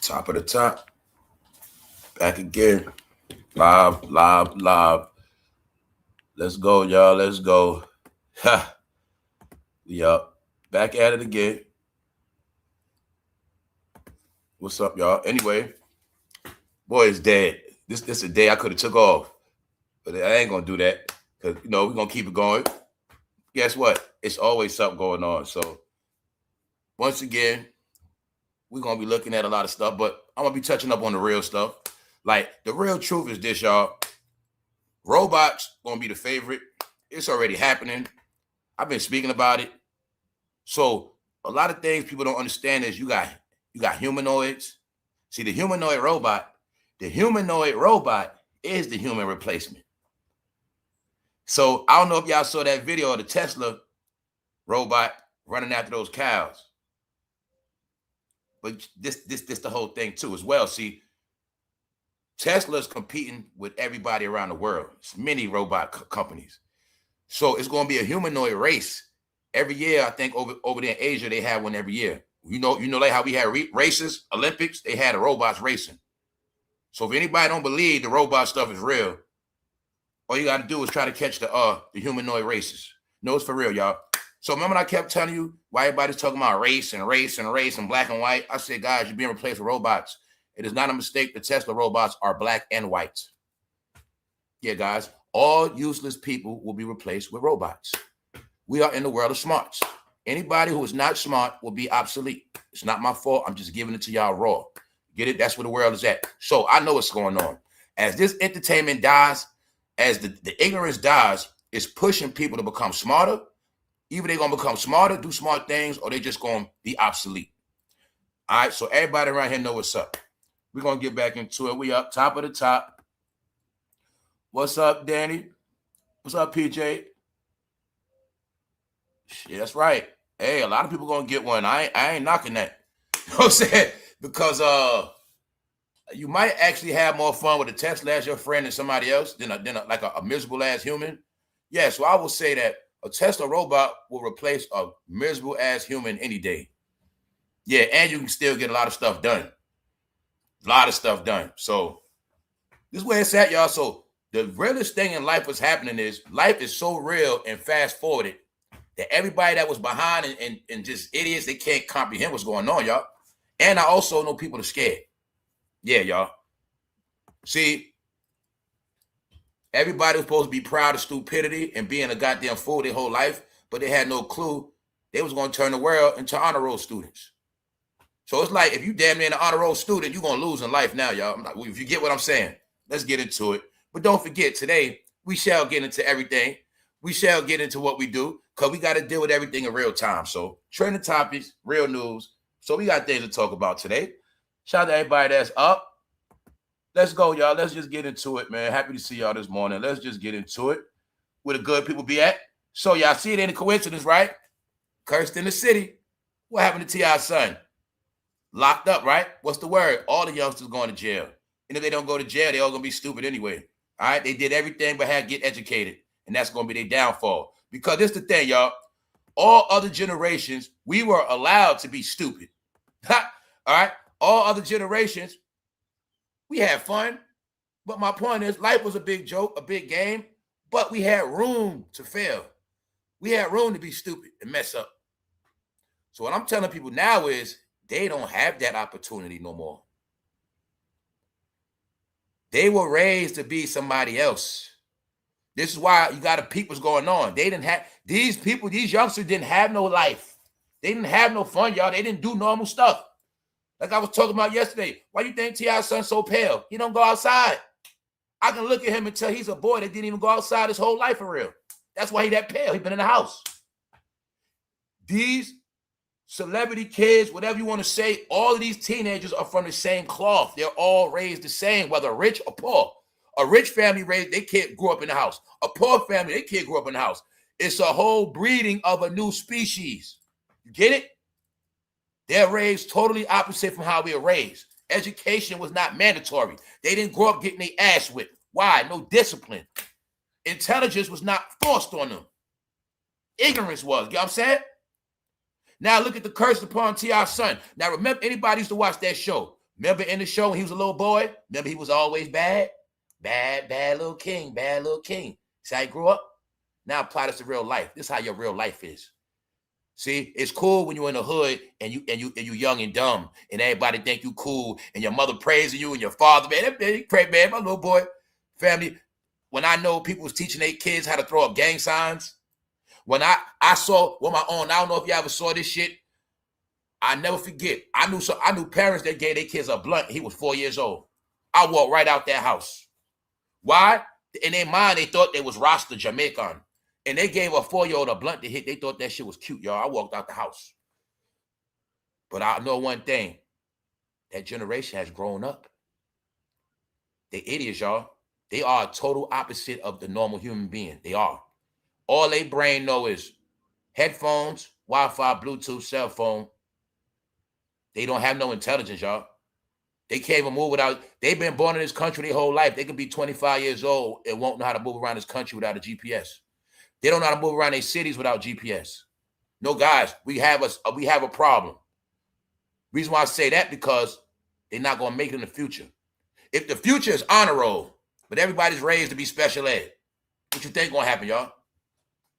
Top of the top. Back again. Live. Let's go, y'all. Let's go. Ha. Yup. Back at it again. What's up, y'all? Anyway, boy is dead. This a day I could have took off. But I ain't gonna do that. Because we're gonna keep it going. Guess what? It's always something going on. So once again, we're gonna be looking at a lot of stuff, but I'm gonna be touching up on the real stuff. Like, the real truth is this, y'all. Robots gonna be the favorite. It's already happening. I've been speaking about it. So a lot of things people don't understand is you got humanoids. See, the humanoid robot is the human replacement. So I don't know if y'all saw that video of the Tesla robot running after those cows. But this the whole thing too as well. See, Tesla's competing with everybody around the world. It's many robot companies. So it's going to be a humanoid race. Every year, I think over there in Asia, they have one every year. You know, like how we had races, Olympics, they had the robots racing. So if anybody don't believe the robot stuff is real, all you got to do is try to catch the humanoid races. No, it's for real, y'all. So remember I kept telling you why everybody's talking about race and black and white? I said, guys, you're being replaced with robots. It is not a mistake. The Tesla robots are black and white. Yeah, guys, all useless people will be replaced with robots. We are in the world of smarts. Anybody who is not smart will be obsolete. It's not my fault. I'm just giving it to y'all raw. Get it? That's where the world is at. So I know what's going on. As this entertainment dies, as the ignorance dies, it's pushing people to become smarter. Either they're going to become smarter, do smart things, or they're just going to be obsolete. All right, so everybody around here know what's up. We're going to get back into it. We up top of the top. What's up, Danny? What's up, PJ? Shit, that's right. Hey, a lot of people going to get one. I ain't knocking that. You know what I'm saying? Because you might actually have more fun with a Tesla as your friend than somebody else, than a miserable-ass human. Yeah, so I will say that a Tesla robot will replace a miserable-ass human any day. Yeah, and you can still get a lot of stuff done. So this is where it's at, y'all. So the realest thing in life what's happening is life is so real and fast-forwarded that everybody that was behind and just idiots, they can't comprehend what's going on, y'all. And I also know people are scared. Yeah, y'all. See, everybody was supposed to be proud of stupidity and being a goddamn fool their whole life, but they had no clue they was going to turn the world into honor roll students. So it's like, if you damn near an honor roll student, you're going to lose in life now, y'all. If you get what I'm saying, let's get into it. But don't forget, today, we shall get into everything. We shall get into what we do, because we got to deal with everything in real time. So trending topics, real news. So we got things to talk about today. Shout out to everybody that's up. Let's go, y'all. Let's just get into it, man. Happy to see y'all this morning. Let's just get into it. Where the good people be at. So y'all see it ain't a coincidence, right? Cursed in the city. What happened to T.I.'s son? Locked up, right? What's the word? All the youngsters going to jail. And if they don't go to jail, they all going to be stupid anyway. All right? They did everything but had to get educated. And that's going to be their downfall. Because this is the thing, y'all. All other generations, we were allowed to be stupid. All right? All other generations, we had fun. But my point is, life was a big joke, a big game. But we had room to fail. We had room to be stupid and mess up. So what I'm telling people now is, they don't have that opportunity no more. They were raised to be somebody else. This is why you got to peep what's going on. They didn't have, these people, these youngsters didn't have no life. They didn't have no fun, y'all. They didn't do normal stuff. Like I was talking about yesterday. Why you think T.I.'s son so pale? He don't go outside. I can look at him and tell he's a boy that didn't even go outside his whole life for real. That's why he that pale. He been in the house. These celebrity kids, whatever you want to say, all of these teenagers are from the same cloth. They're all raised the same, whether rich or poor. A rich family raised, their kid grew up in the house. A poor family, their kid grew up in the house. It's a whole breeding of a new species. You get it? They're raised totally opposite from how we were raised. Education was not mandatory. They didn't grow up getting their ass whipped. Why? No discipline. Intelligence was not forced on them. Ignorance was. You know what I'm saying? Now look at the curse upon T.I.'s son. Now remember, anybody used to watch that show, Remember in the show when he was a little boy? Remember he was always bad? Bad little king, bad little king. See how he grew up? Now apply this to real life. This is how your real life is. See, it's cool when you're in the hood and you young and dumb and everybody think you cool and your mother praising you and your father, man, pray, man, my little boy, family. When I know people was teaching their kids how to throw up gang signs, when I saw with my own, I don't know if you ever saw this shit. I never forget. I knew parents that gave their kids a blunt. He was 4 years old. I walked right out that house. Why? In their mind, they thought they was Rasta Jamaican. And they gave a 4-year-old a blunt to hit. They thought that shit was cute, y'all. I walked out the house. But I know one thing. That generation has grown up. They idiots, y'all. They are a total opposite of the normal human being. They are. All they brain know is headphones, Wi-Fi, Bluetooth, cell phone. They don't have no intelligence, y'all. They can't even move without. They've been born in this country their whole life. They could be 25 years old and won't know how to move around this country without a GPS. They don't know how to move around their cities without GPS. No, guys, we have a problem. Reason why I say that, because they're not going to make it in the future. If the future is honor roll, but everybody's raised to be special ed, what you think going to happen, y'all?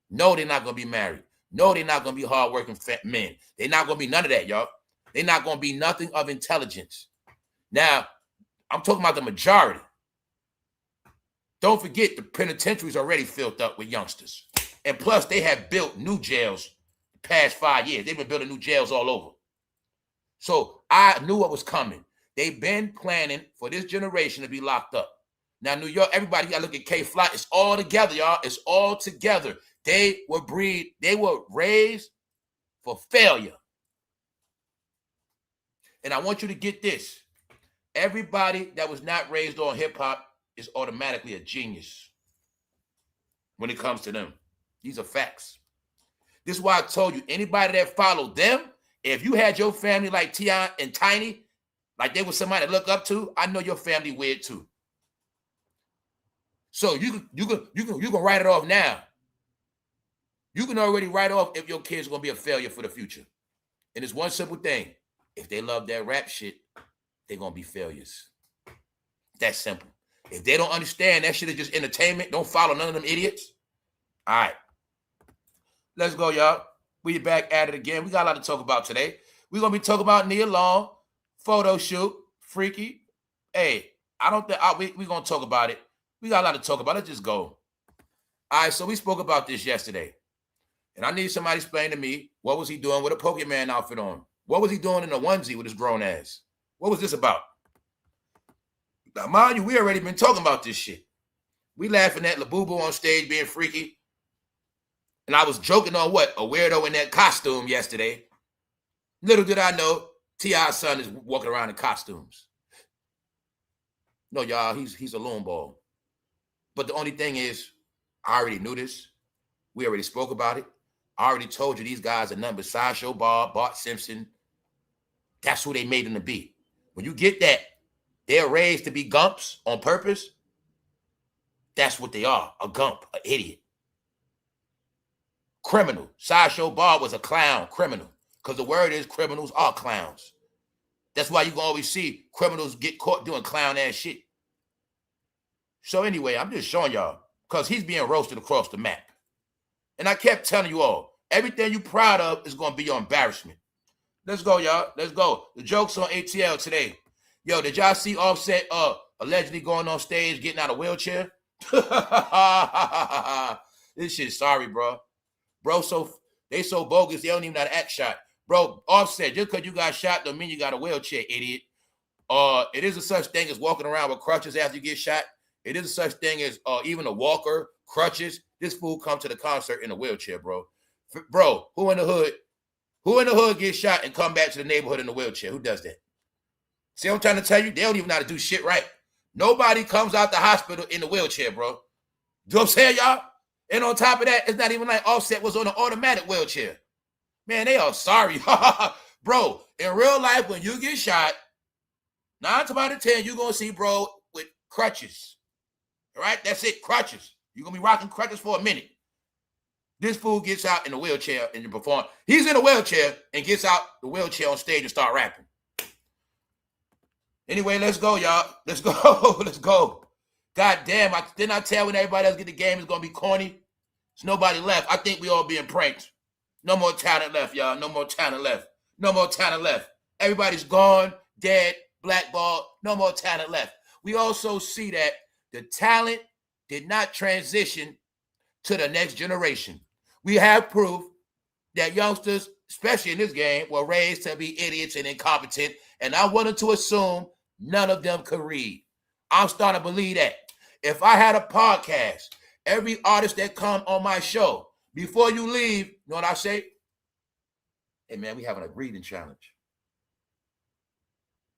No, they're not going to be married. No, they're not going to be hardworking men. They're not going to be none of that, y'all. They're not going to be nothing of intelligence. Now, I'm talking about the majority. Don't forget the penitentiary's already filled up with youngsters. And plus, they have built new jails the past 5 years. They've been building new jails all over. So I knew what was coming. They've been planning for this generation to be locked up. Now, New York, everybody got to look at K-Fly. It's all together, y'all. It's all together. They were raised for failure. And I want you to get this. Everybody that was not raised on hip-hop is automatically a genius when it comes to them. These are facts. This is why I told you, anybody that followed them, if you had your family like Tion and Tiny, like they were somebody to look up to, I know your family weird too. So you can write it off now. You can already write off if your kids are going to be a failure for the future. And it's one simple thing. If they love that rap shit, they're going to be failures. That's simple. If they don't understand that shit is just entertainment, don't follow none of them idiots. All right. Let's go, y'all. We back at it again. We got a lot to talk about today. We're going to be talking about Nia Long, photo shoot, freaky. Hey, I don't think we're going to talk about it. We got a lot to talk about. Let's just go. All right, so we spoke about this yesterday. And I need somebody to explain to me, what was he doing with a Pokemon outfit on? What was he doing in a onesie with his grown ass? What was this about? Now, mind you, we already been talking about this shit. We laughing at Labubu on stage being freaky. And I was joking on what? A weirdo in that costume yesterday. Little did I know, T.I.'s son is walking around in costumes. No, y'all, he's a lone ball. But the only thing is, I already knew this. We already spoke about it. I already told you these guys are nothing but Sideshow Bob, Bart Simpson. That's who they made them to be. When you get that, they're raised to be gumps on purpose. That's what they are, a gump, an idiot. Criminal. Sideshow Bob was a clown, criminal. Because the word is criminals are clowns. That's why you can always see criminals get caught doing clown-ass shit. So anyway, I'm just showing y'all, because he's being roasted across the map. And I kept telling you all, everything you proud of is going to be your embarrassment. Let's go, y'all. Let's go. The joke's on ATL today. Yo, did y'all see Offset allegedly going on stage, getting out of a wheelchair? This shit, sorry, bro. Bro, they so bogus, they don't even know how to act shot. Bro, Offset, just because you got shot don't mean you got a wheelchair, idiot. It is a such thing as walking around with crutches after you get shot. It is a such thing as even a walker, crutches. This fool come to the concert in a wheelchair, bro. Bro, who in the hood gets shot and come back to the neighborhood in a wheelchair? Who does that? See what I'm trying to tell you? They don't even know how to do shit right. Nobody comes out the hospital in a wheelchair, bro. You know what I'm saying, y'all? And on top of that, it's not even like Offset was on an automatic wheelchair. Man, they are sorry. Bro, in real life, when you get shot, 9 times out of 10, you're going to see bro with crutches. All right? That's it, crutches. You're going to be rocking crutches for a minute. This fool gets out in a wheelchair and you perform. He's in a wheelchair and gets out the wheelchair on stage and start rapping. Anyway, let's go, y'all. Let's go. Let's go. God damn, didn't I tell when everybody else get the game is going to be corny? There's nobody left. I think we all being pranked. No more talent left, y'all. No more talent left. No more talent left. Everybody's gone, dead, blackballed. No more talent left. We also see that the talent did not transition to the next generation. We have proof that youngsters, especially in this game, were raised to be idiots and incompetent, and I wanted to assume none of them could read. I'm starting to believe that. If I had a podcast, every artist that come on my show, before you leave, you know what I say? Hey, man, we having a reading challenge.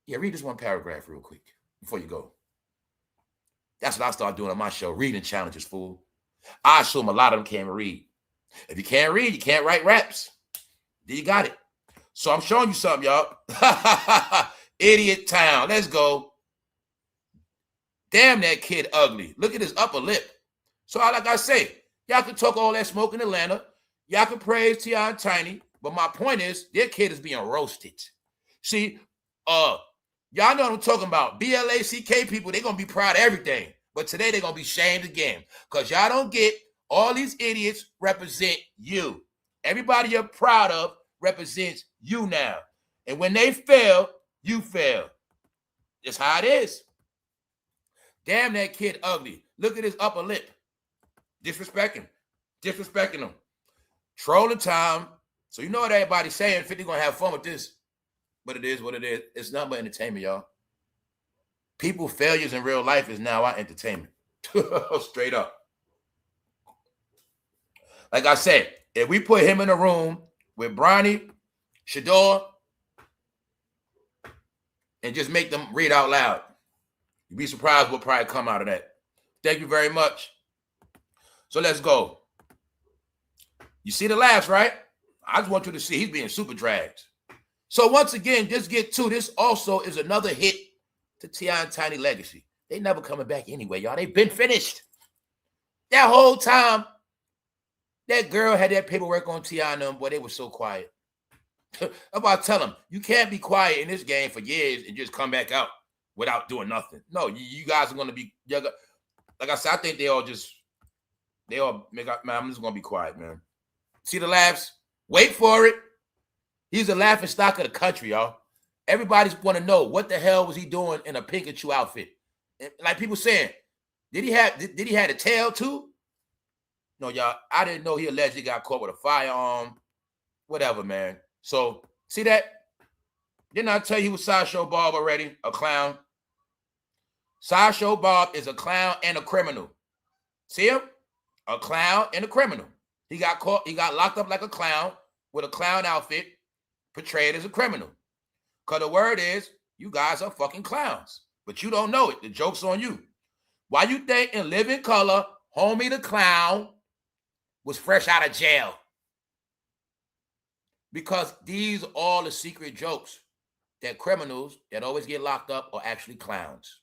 Yeah, read this one paragraph real quick before you go. That's what I start doing on my show, reading challenges, fool. I assume a lot of them can't read. If you can't read, you can't write raps. Then you got it. So I'm showing you something, y'all. Idiot town. Let's go. Damn, that kid ugly. Look at his upper lip. So like I say, y'all can talk all that smoke in Atlanta. Y'all can praise T.I. and Tiny. But my point is, their kid is being roasted. See, y'all know what I'm talking about. BLACK people, they're going to be proud of everything. But today they're going to be shamed again. Because y'all don't get all these idiots represent you. Everybody you're proud of represents you now. And when they fail, you fail. That's how it is. Damn, that kid ugly. Look at his upper lip. Disrespecting him. Trolling time. So you know what everybody's saying. 50 gonna have fun with this. But it is what it is. It's nothing but entertainment, y'all. People's failures in real life is now our entertainment. Straight up. Like I said, if we put him in a room with Bronny, Shador, and just make them read out loud, you'd be surprised what probably come out of that. Thank you very much. So let's go. You see the laughs, right? I just want you to see he's being super dragged. So once again, just get to this also is another hit to T.I. and Tiny legacy. They never coming back anyway, y'all. They've been finished. That whole time, that girl had that paperwork on T.I. and them, boy, they were so quiet. I'm about to tell them, you can't be quiet in this game for years and just come back out without doing nothing. No, you guys are going to be, like I said, I think they all make up, man, I'm just going to be quiet, man. See the laughs? Wait for it. He's the laughing stock of the country, y'all. Everybody's want to know what the hell was he doing in a Pikachu outfit? And like people saying, did he have a tail too? No, y'all, I didn't know he allegedly got caught with a firearm. Whatever, man. So, see that? Didn't I tell you he was Sideshow Bob already? A clown. Sideshow Bob is a clown and a criminal. See him? A clown and a criminal. He got caught. He got locked up like a clown with a clown outfit, portrayed as a criminal. Because the word is, you guys are fucking clowns. But you don't know it. The joke's on you. Why you think in Living Color, Homie the Clown was fresh out of jail? Because these are all the secret jokes that criminals that always get locked up are actually clowns.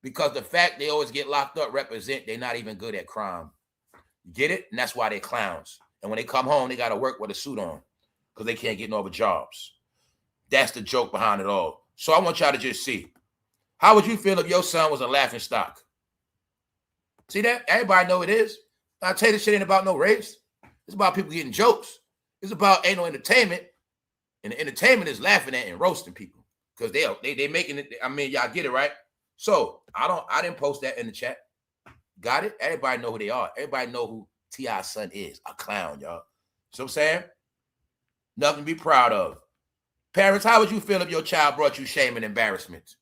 Because the fact they always get locked up represent they're not even good at crime. You get it? And that's why they're clowns. And when they come home, they got to work with a suit on because they can't get no other jobs. That's the joke behind it all. So I want y'all to just see. How would you feel if your son was a laughing stock? See that? Everybody know it is. I tell you, this shit ain't about no race. It's about people getting jokes. It's about ain't no entertainment. And the entertainment is laughing at and roasting people. Because they making it. I mean, y'all get it, right? So I didn't post that in the chat. Got it? Everybody know who they are. Everybody know who T.I.'s son is. A clown, y'all. So I'm saying? Nothing to be proud of. Parents, how would you feel if your child brought you shame and embarrassment?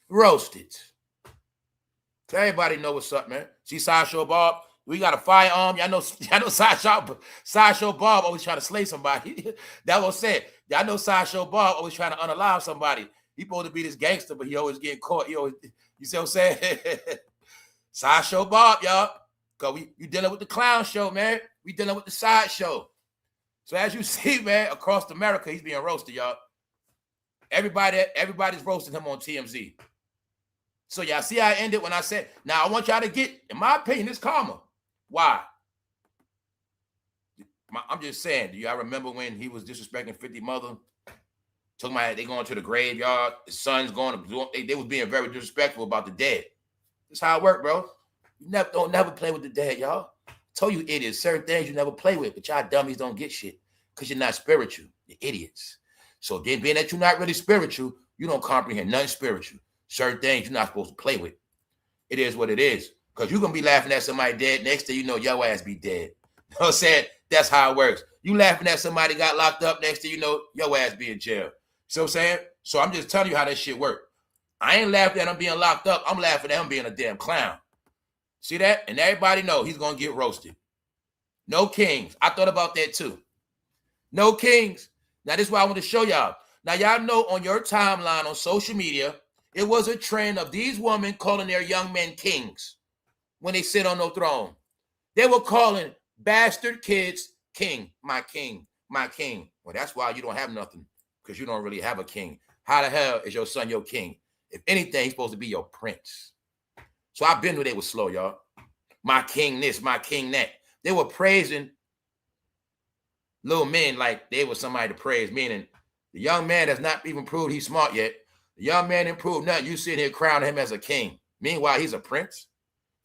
Roasted. So everybody know what's up, man. See Sideshow Bob? We got a firearm. Y'all know Sideshow Bob always trying to slay somebody. That's what I said. Y'all know Sideshow Bob always trying to unalive somebody. He supposed to be this gangster, but he always getting caught. You see what I'm saying? Sideshow Bob, y'all. Because you dealing with the clown show, man. We dealing with the sideshow. So as you see, man, across America, he's being roasted, y'all. Everybody's roasting him on TMZ. So y'all see how I ended when I said, now I want y'all to get, in my opinion, it's karma. Why? I'm just saying, do y'all remember when he was disrespecting 50 mother? Talking about they going to the graveyard, the son's going to, they was being very disrespectful about the dead. That's how it work, bro. You don't never play with the dead, y'all. I told you idiots, certain things you never play with, but y'all dummies don't get shit because you're not spiritual. You're idiots. So then being that you're not really spiritual, you don't comprehend nothing spiritual. Certain things you're not supposed to play with. It is what it is. Because you're going to be laughing at somebody dead. Next thing you know, your ass be dead. You know what I'm saying? That's how it works. You laughing at somebody got locked up. Next thing you know, your ass be in jail. See what I'm saying? So I'm just telling you how that shit work. I ain't laughing at him being locked up. I'm laughing at him being a damn clown. See that? And everybody know he's going to get roasted. No kings. I thought about that too. No kings. Now, this is what I want to show y'all. Now, y'all know on your timeline on social media, it was a trend of these women calling their young men kings when they sit on no throne. They were calling bastard kids king, my king, my king. Well, that's why you don't have nothing, because you don't really have a king. How the hell is your son your king? If anything, he's supposed to be your prince. So I've been where they were slow, y'all. My king this, my king that. They were praising little men like they were somebody to praise, meaning the young man has not even proved he's smart yet. The young man didn't prove nothing. You sit here crowning him as a king. Meanwhile, he's a prince.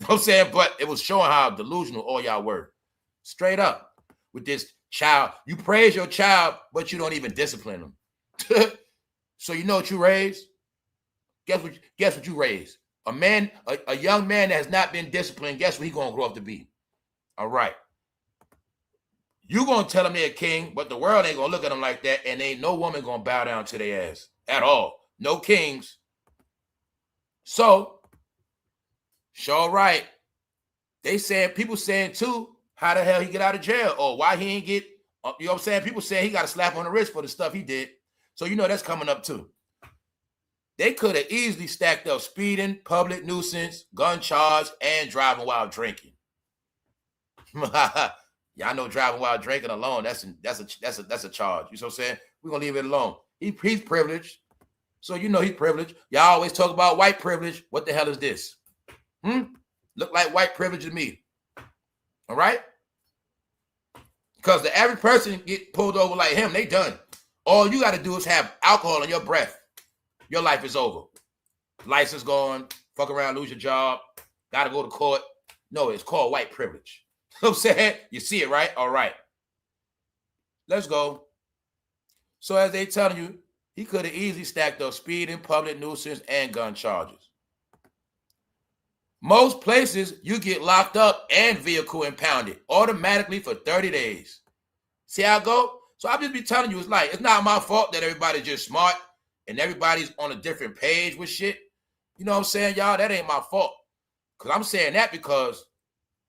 You know what I'm saying? But it was showing how delusional all y'all were. Straight up. With this child. You praise your child, but you don't even discipline them. So you know what you raised? Guess what you raised? A man, a young man that has not been disciplined, guess what he's going to grow up to be? All right. You going to tell him they're a king, but the world ain't going to look at him like that, and ain't no woman going to bow down to their ass at all. No kings. So, sure right. They saying, people saying too, how the hell he get out of jail? Or why he ain't get, you know what I'm saying? People saying he got a slap on the wrist for the stuff he did. So you know that's coming up too. They could have easily stacked up speeding, public nuisance, gun charge, and driving while drinking. Y'all know driving while drinking alone, that's a charge. You know what I'm saying? We're gonna leave it alone. He's privileged. So you know he's privileged. Y'all always talk about white privilege. What the hell is this? Look like white privilege to me. All right? Because the average person get pulled over like him, they done. All you got to do is have alcohol in your breath. Your life is over. License gone. Fuck around, lose your job. Got to go to court. No, it's called white privilege. You know what I'm saying? You see it, right? All right. Let's go. So as they telling you, he could have easily stacked up speeding, public nuisance, and gun charges. Most places, you get locked up and vehicle impounded automatically for 30 days. See how it go? So I'll just be telling you, it's not my fault that everybody's just smart and everybody's on a different page with shit. You know what I'm saying, y'all? That ain't my fault. Because I'm saying that because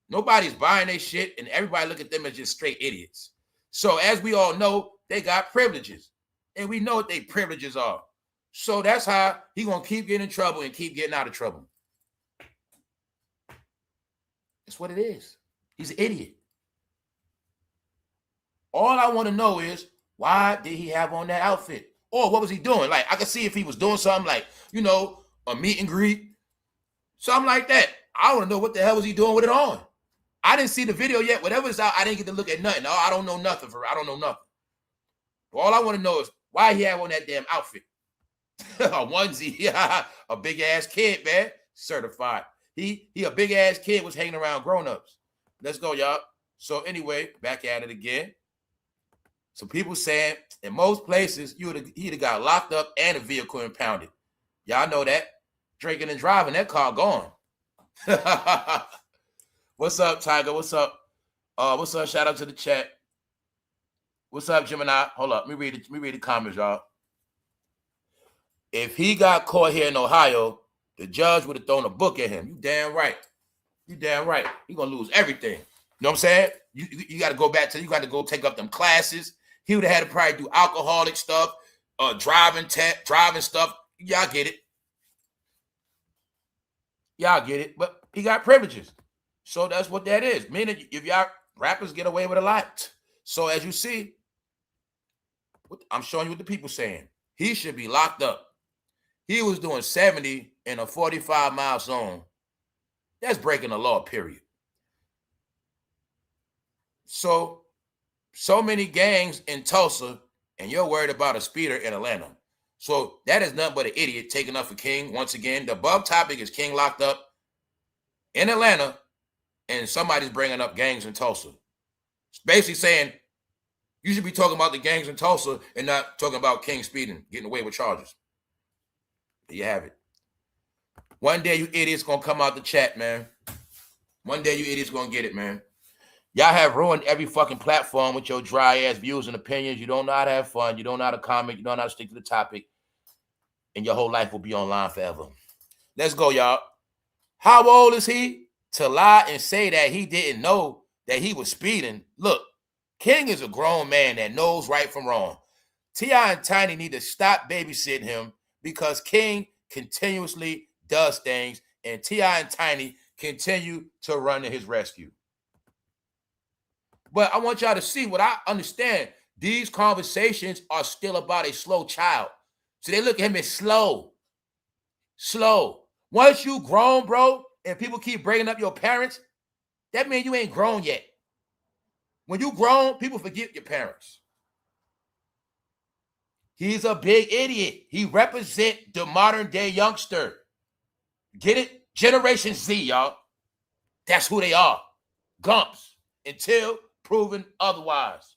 nobody's buying their shit and everybody look at them as just straight idiots. So as we all know, they got privileges. And we know what their privileges are. So that's how he going to keep getting in trouble and keep getting out of trouble. That's what it is. He's an idiot. All I want to know is, why did he have on that outfit? Or what was he doing? Like, I could see if he was doing something like, you know, a meet and greet. Something like that. I want to know what the hell was he doing with it on. I didn't see the video yet. Whatever's out, I didn't get to look at nothing. No, I don't know nothing for it. I don't know nothing. All I want to know is why he have on that damn outfit. A onesie. A big-ass kid, man. Certified. He a big-ass kid was hanging around grown-ups. Let's go, y'all. So anyway, back at it again. So people saying in most places, he'd have got locked up and a vehicle impounded. Y'all know that. Drinking and driving, that car gone. What's up, Tiger? What's up? What's up? Shout out to the chat. What's up, Gemini? Hold up. Let me read the comments, y'all. If he got caught here in Ohio, the judge would have thrown a book at him. You damn right. You damn right. He gonna lose everything. You know what I'm saying? You got to go back to, you got to go take up them classes. He would have had to probably do alcoholic stuff, driving stuff. Y'all get it. Y'all get it. But he got privileges. So that's what that is. Meaning if y'all rappers get away with a lot. So as you see, I'm showing you what the people saying. He should be locked up. He was doing 70 in a 45-mile zone. That's breaking the law, period. So many gangs in Tulsa, and you're worried about a speeder in Atlanta. So that is nothing but an idiot taking up for King. Once again, the above topic is King locked up in Atlanta, and somebody's bringing up gangs in Tulsa. It's basically saying you should be talking about the gangs in Tulsa and not talking about King speeding, getting away with charges. There you have it. One day you idiots gonna come out the chat, man. One day you idiots gonna get it, man. Y'all have ruined every fucking platform with your dry ass views and opinions. You don't know how to have fun. You don't know how to comment. You don't know how to stick to the topic. And your whole life will be online forever. Let's go, y'all. How old is he to lie and say that he didn't know that he was speeding? Look, King is a grown man that knows right from wrong. T.I. and Tiny need to stop babysitting him because King continuously does things and T.I. and Tiny continue to run to his rescue. But I want y'all to see what I understand. These conversations are still about a slow child. So they look at him as slow. Slow. Once you grown, bro, and people keep bringing up your parents, that means you ain't grown yet. When you grown, people forget your parents. He's a big idiot. He represents the modern day youngster. Get it? Generation Z, y'all. That's who they are. Gumps. Until proven otherwise.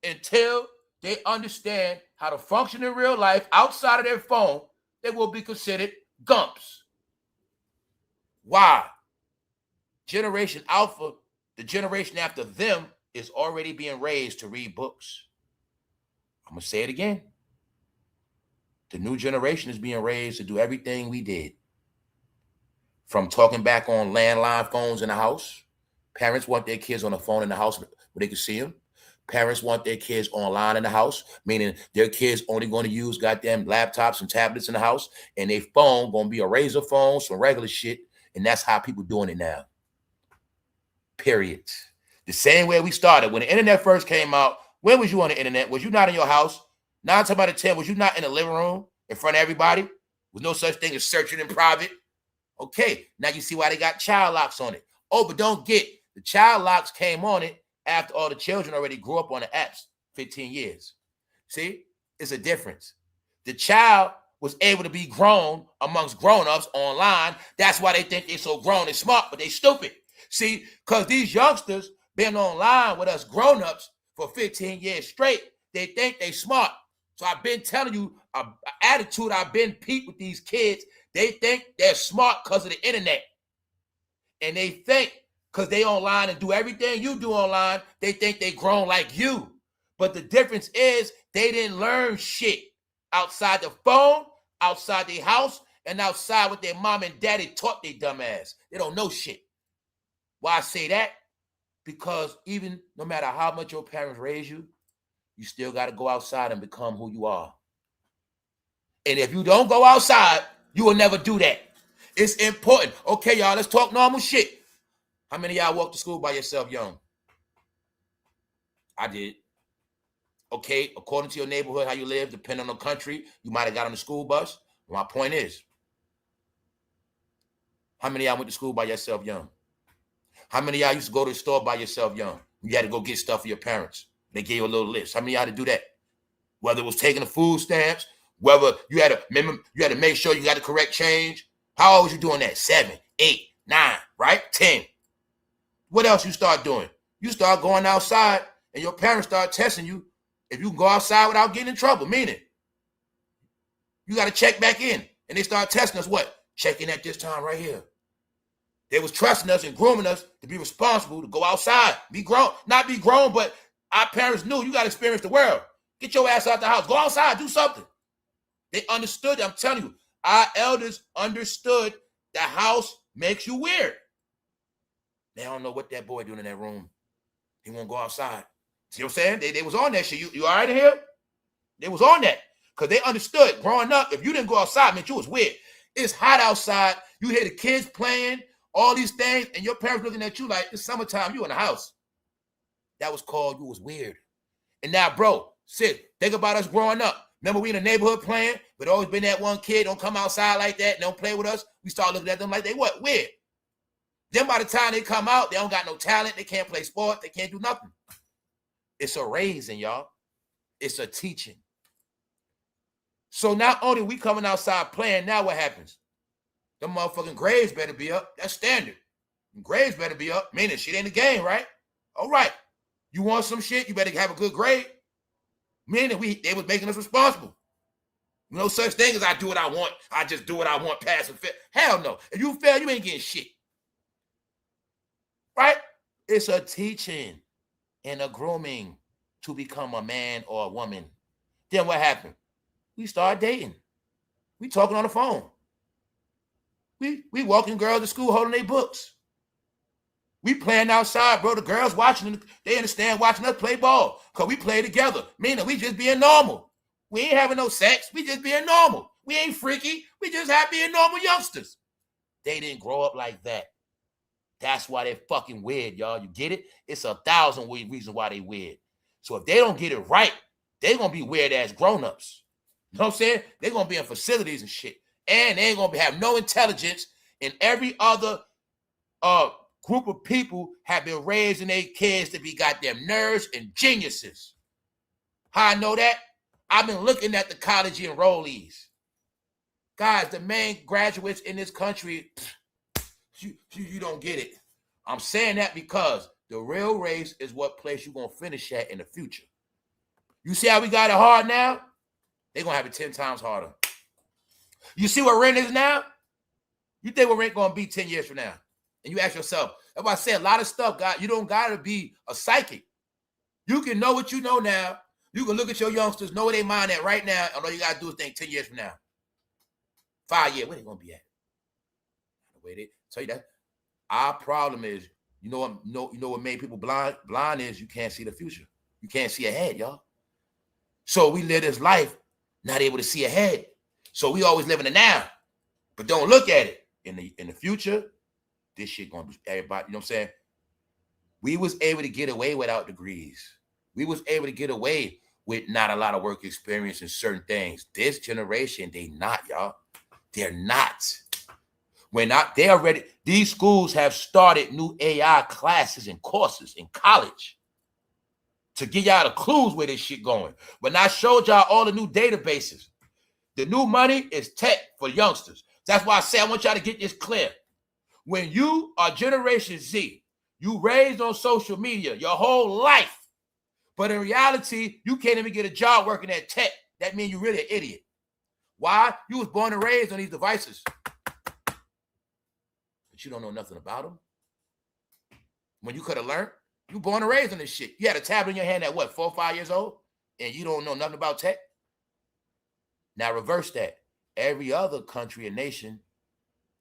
Until they understand how to function in real life outside of their phone, they will be considered gumps. Why? Generation Alpha, the generation after them, is already being raised to read books. I'm going to say it again. The new generation is being raised to do everything we did. From talking back on landline phones in the house. Parents want their kids on a phone in the house where they can see them. Parents want their kids online in the house, meaning their kids only going to use goddamn laptops and tablets in the house, and their phone going to be a razor phone, some regular shit, and that's how people doing it now. Period. The same way we started. When the internet first came out, when was you on the internet? Was you not in your house? 9 times out of 10, was you not in the living room in front of everybody? With no such thing as searching in private? Okay, now you see why they got child locks on it. Oh, but don't get, the child locks came on it after all the children already grew up on the apps, 15 years. See, it's a difference. The child was able to be grown amongst grown-ups online. That's why they think they're so grown and smart, but they stupid. See, because these youngsters been online with us grown-ups for 15 years straight, they think they smart. So I've been telling you, an attitude I've been peeped with these kids, they think they're smart because of the internet. And they think because they online and do everything you do online, they think they grown like you. But the difference is they didn't learn shit outside the phone, outside their house, and outside what their mom and daddy taught their dumb ass. They don't know shit. Why I say that? Because even no matter how much your parents raise you, you still got to go outside and become who you are. And if you don't go outside, you will never do that. It's important. Okay, y'all, let's talk normal shit. How many of y'all walked to school by yourself young? I did. Okay, according to your neighborhood, how you live, depending on the country, you might have got on the school bus. My point is, how many of y'all went to school by yourself young? How many of y'all used to go to the store by yourself young? You had to go get stuff for your parents. They gave you a little list. How many of y'all had to do that? Whether it was taking the food stamps, whether you had to make sure you got the correct change. How old was you doing that? 7, 8, 9, right? 10. What else you start doing? You start going outside and your parents start testing you if you can go outside without getting in trouble. Meaning, you got to check back in. And they start testing us what? Checking at this time right here. They was trusting us and grooming us to be responsible, to go outside, be grown. Not be grown, but our parents knew you got to experience the world. Get your ass out the house. Go outside, do something. They understood. I'm telling you, our elders understood the house makes you weird. They don't know what that boy doing in that room. He won't go outside. See what I'm saying? They was on that shit. You all right in here? They was on that. Because they understood growing up, if you didn't go outside, man, you was weird. It's hot outside. You hear the kids playing, all these things, and your parents looking at you like, it's summertime, you in the house. That was called you was weird. And now, bro, think about us growing up. Remember we in the neighborhood playing, but always been that one kid, don't come outside like that, don't play with us. We start looking at them like they what? Weird. Then by the time they come out, they don't got no talent. They can't play sport. They can't do nothing. It's a raising, y'all. It's a teaching. So not only we coming outside playing, now what happens? The motherfucking grades better be up. That's standard. Grades better be up. Meaning shit ain't the game, right? All right. You want some shit, you better have a good grade. Meaning they was making us responsible. No such thing as I do what I want. I just do what I want, pass and fail. Hell no. If you fail, you ain't getting shit. Right? It's a teaching and a grooming to become a man or a woman. Then what happened? We start dating. We talking on the phone. We walking girls to school holding their books. We playing outside, bro. The girls watching, they understand watching us play ball because we play together. Meaning we just being normal. We ain't having no sex. We just being normal. We ain't freaky. We just have being normal youngsters. They didn't grow up like that. That's why they're fucking weird, y'all. You get it? It's 1,000 reasons why they weird. So if they don't get it right, they're going to be weird-ass grown-ups. You know what I'm saying? They're going to be in facilities and shit. And they ain't going to have no intelligence. And every other group of people have been raising their kids to be goddamn nerds and geniuses. How I know that? I've been looking at the college enrollees. Guys, the main graduates in this country, you don't get it. I'm saying that because the real race is what place you're going to finish at in the future. You see how we got it hard now? They're going to have it 10 times harder. You see what rent is now? You think what rent going to be 10 years from now? And you ask yourself, that's why I say a lot of stuff, God, you don't got to be a psychic. You can know what you know now. You can look at your youngsters, know where they mind at right now, and all you got to do is think 10 years from now. 5 years, where they going to be at? The way they tell you that. Our problem is, you know what made people blind? Blind is you can't see the future. You can't see ahead, y'all. So we live this life not able to see ahead. So we always live in the now, but don't look at it. In the future, this shit gonna be everybody, you know what I'm saying? We was able to get away without degrees. We was able to get away with not a lot of work experience in certain things. This generation, they not, y'all. They're not. They already, these schools have started new AI classes and courses in college to give y'all the clues where this shit going. When I showed y'all all the new databases, the new money is tech for youngsters. That's why I say I want y'all to get this clear. When you are Generation Z, you raised on social media your whole life, but in reality, you can't even get a job working at tech. That means you're really an idiot. Why? You was born and raised on these devices, but you don't know nothing about them. When you could have learned, you born and raised on this shit. You had a tablet in your hand at what, 4 or 5 years old, and you don't know nothing about tech? Now reverse that. Every other country and nation,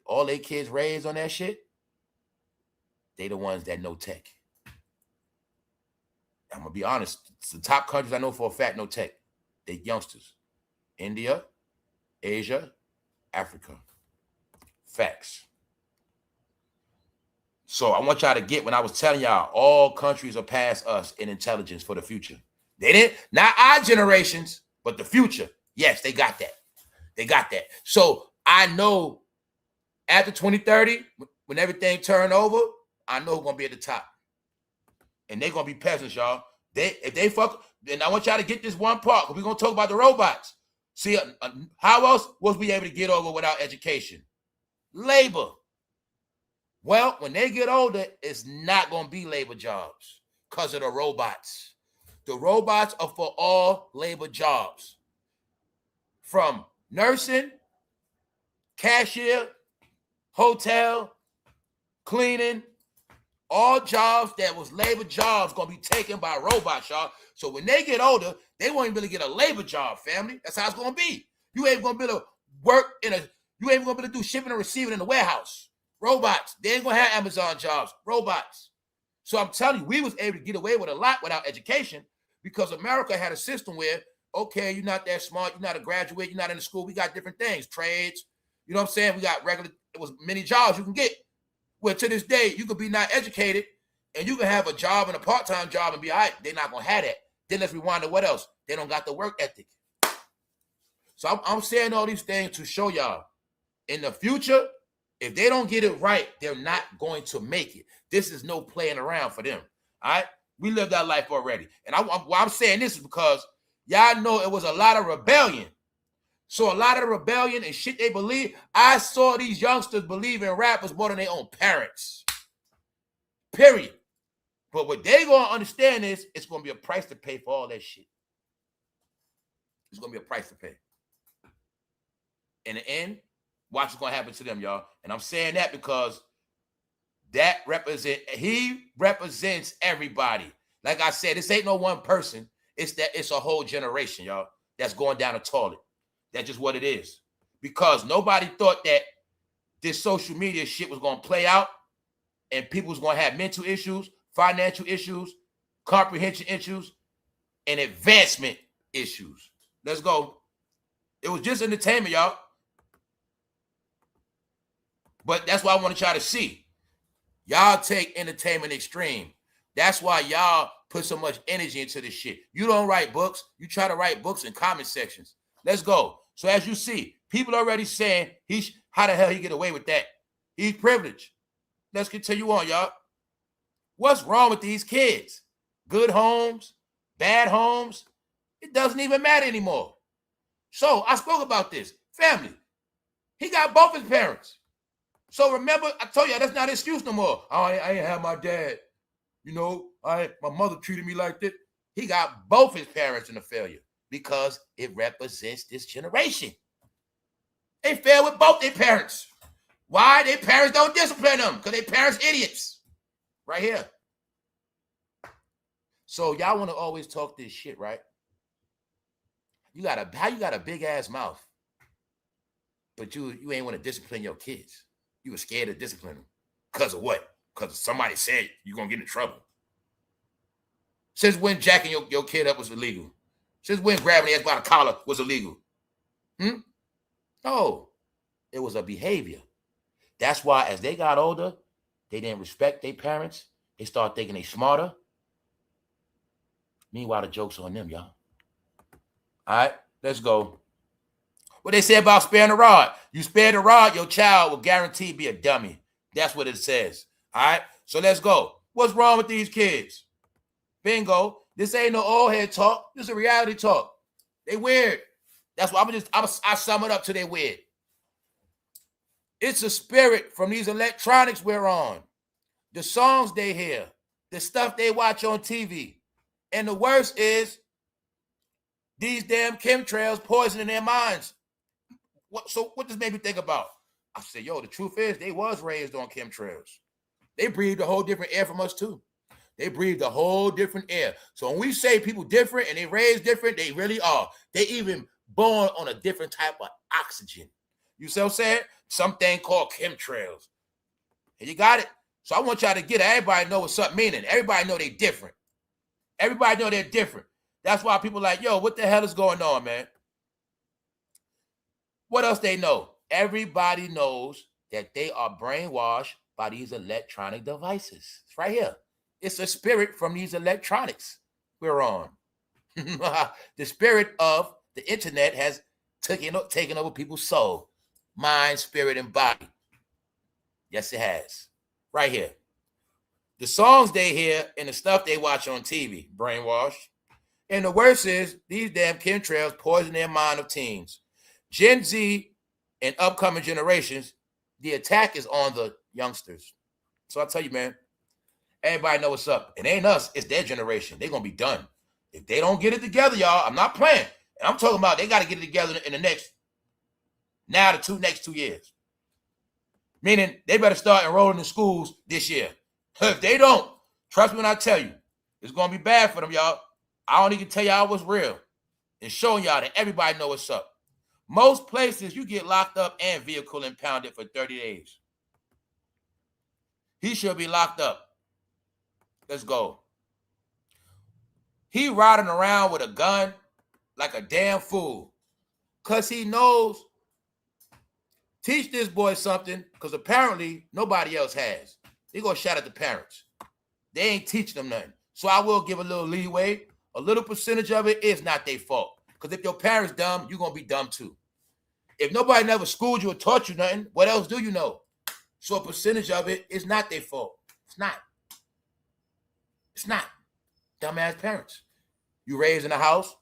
all their kids raised on that shit, they the ones that know tech. I'm going to be honest. It's the top countries I know for a fact know tech. They youngsters. India, Asia, Africa. Facts. So I want y'all to get when I was telling y'all all countries are past us in intelligence for the future. They didn't, not our generations, but the future. Yes, they got that. They got that. So I know after 2030, when everything turn over, I know who's going to be at the top. And they're going to be peasants, y'all. If they fuck, then I want y'all to get this one part, because we're going to talk about the robots. See, how else was we able to get over without education? Labor. Well, when they get older, it's not going to be labor jobs because of the robots. The robots are for all labor jobs. From nursing, cashier, hotel, cleaning, all jobs that was labor jobs going to be taken by robots, y'all. So when they get older, they won't even really get a labor job, family. That's how it's going to be. You ain't going to be able to work you ain't going to be able to do shipping and receiving in the warehouse. Robots. They ain't going to have Amazon jobs. Robots. So I'm telling you, we was able to get away with a lot without education because America had a system where, okay, you're not that smart, you're not a graduate, you're not in the school. We got different things, trades. You know what I'm saying? We got regular, it was many jobs you can get. Well, to this day, you could be not educated and you can have a job and a part-time job and be all right. They're not going to have that. Then let's rewind to what else? They don't got the work ethic. So I'm saying all these things to show y'all in the future, if they don't get it right, they're not going to make it. This is no playing around for them. All right? We lived our life already. And why I'm saying this is because y'all know it was a lot of rebellion So a lot of the rebellion and shit they believe, I saw these youngsters believe in rappers more than their own parents. Period. But what they gonna understand is it's gonna be a price to pay for all that shit. It's gonna be a price to pay. In the end, watch what's gonna happen to them, y'all. And I'm saying that because he represents everybody. Like I said, this ain't no one person. It's a whole generation, y'all, that's going down the toilet. That's just what it is. Because nobody thought that this social media shit was gonna play out and people was gonna have mental issues, financial issues, comprehension issues, and advancement issues. Let's go. It was just entertainment, y'all. But that's why I want to try to see. Y'all take entertainment extreme. That's why y'all put so much energy into this shit. You don't write books. You try to write books in comment sections. Let's go. So as you see, people already saying, how the hell he get away with that? He's privileged. Let's continue on, y'all. What's wrong with these kids? Good homes, bad homes. It doesn't even matter anymore. So I spoke about this. Family. He got both his parents. So remember, I told you that's not an excuse no more. Oh, I ain't have my dad. You know, my mother treated me like this. He got both his parents in a failure because it represents this generation. They fail with both their parents. Why? Their parents don't discipline them because their parents idiots. Right here. So y'all want to always talk this shit, right? How you got a big ass mouth, but you ain't want to discipline your kids. You were scared to discipline them. Because of what? Because somebody said you're going to get in trouble. Since when jacking your kid up was illegal? Since when grabbing the ass by the collar was illegal? No. It was a behavior. That's why as they got older, they didn't respect their parents. They started thinking they smarter. Meanwhile, the joke's on them, y'all. All right, let's go. What they say about sparing the rod. You spare the rod, your child will guaranteed be a dummy. That's what it says. All right, so let's go. What's wrong with these kids? Bingo. This ain't no old head talk. This is a reality talk. They weird. That's why I sum it up to they weird. It's a spirit from these electronics we're on. The songs they hear. The stuff they watch on TV. And the worst is these damn chemtrails poisoning their minds. So what this made me think about? I said, yo, the truth is they was raised on chemtrails. They breathed a whole different air from us too. They breathed a whole different air. So when we say people different and they raised different, they really are. They even born on a different type of oxygen. You see what I'm saying? Something called chemtrails. And you got it? So I want y'all to get it. Everybody know what's up meaning. Everybody know they different. Everybody know they're different. That's why people like, yo, what the hell is going on, man? What else they know? Everybody knows that they are brainwashed by these electronic devices. It's right here. It's a spirit from these electronics we're on. The spirit of the internet has taken over people's soul, mind, spirit, and body. Yes, it has. Right here. The songs they hear and the stuff they watch on TV, brainwashed. And the worst is these damn chemtrails poison their mind of teens. Gen Z and upcoming generations, the attack is on the youngsters. So I tell you, man, everybody know what's up. It ain't us, it's their generation. They're going to be done. If they don't get it together, y'all, I'm not playing. And I'm talking about they got to get it together in the next 2 years. Meaning they better start enrolling in schools this year. If they don't, trust me when I tell you, it's going to be bad for them, y'all. I don't even tell y'all what's real and showing y'all that everybody know what's up. Most places, you get locked up and vehicle impounded for 30 days. He should be locked up. Let's go. He riding around with a gun like a damn fool because he knows. Teach this boy something because apparently nobody else has. They going to shout at the parents. They ain't teaching them nothing. So I will give a little leeway. A little percentage of it is not their fault. Because if your parents dumb, you're going to be dumb too. If nobody never schooled you or taught you nothing, what else do you know? So a percentage of it is not their fault. It's not. It's not. Dumbass parents. You raised in a house.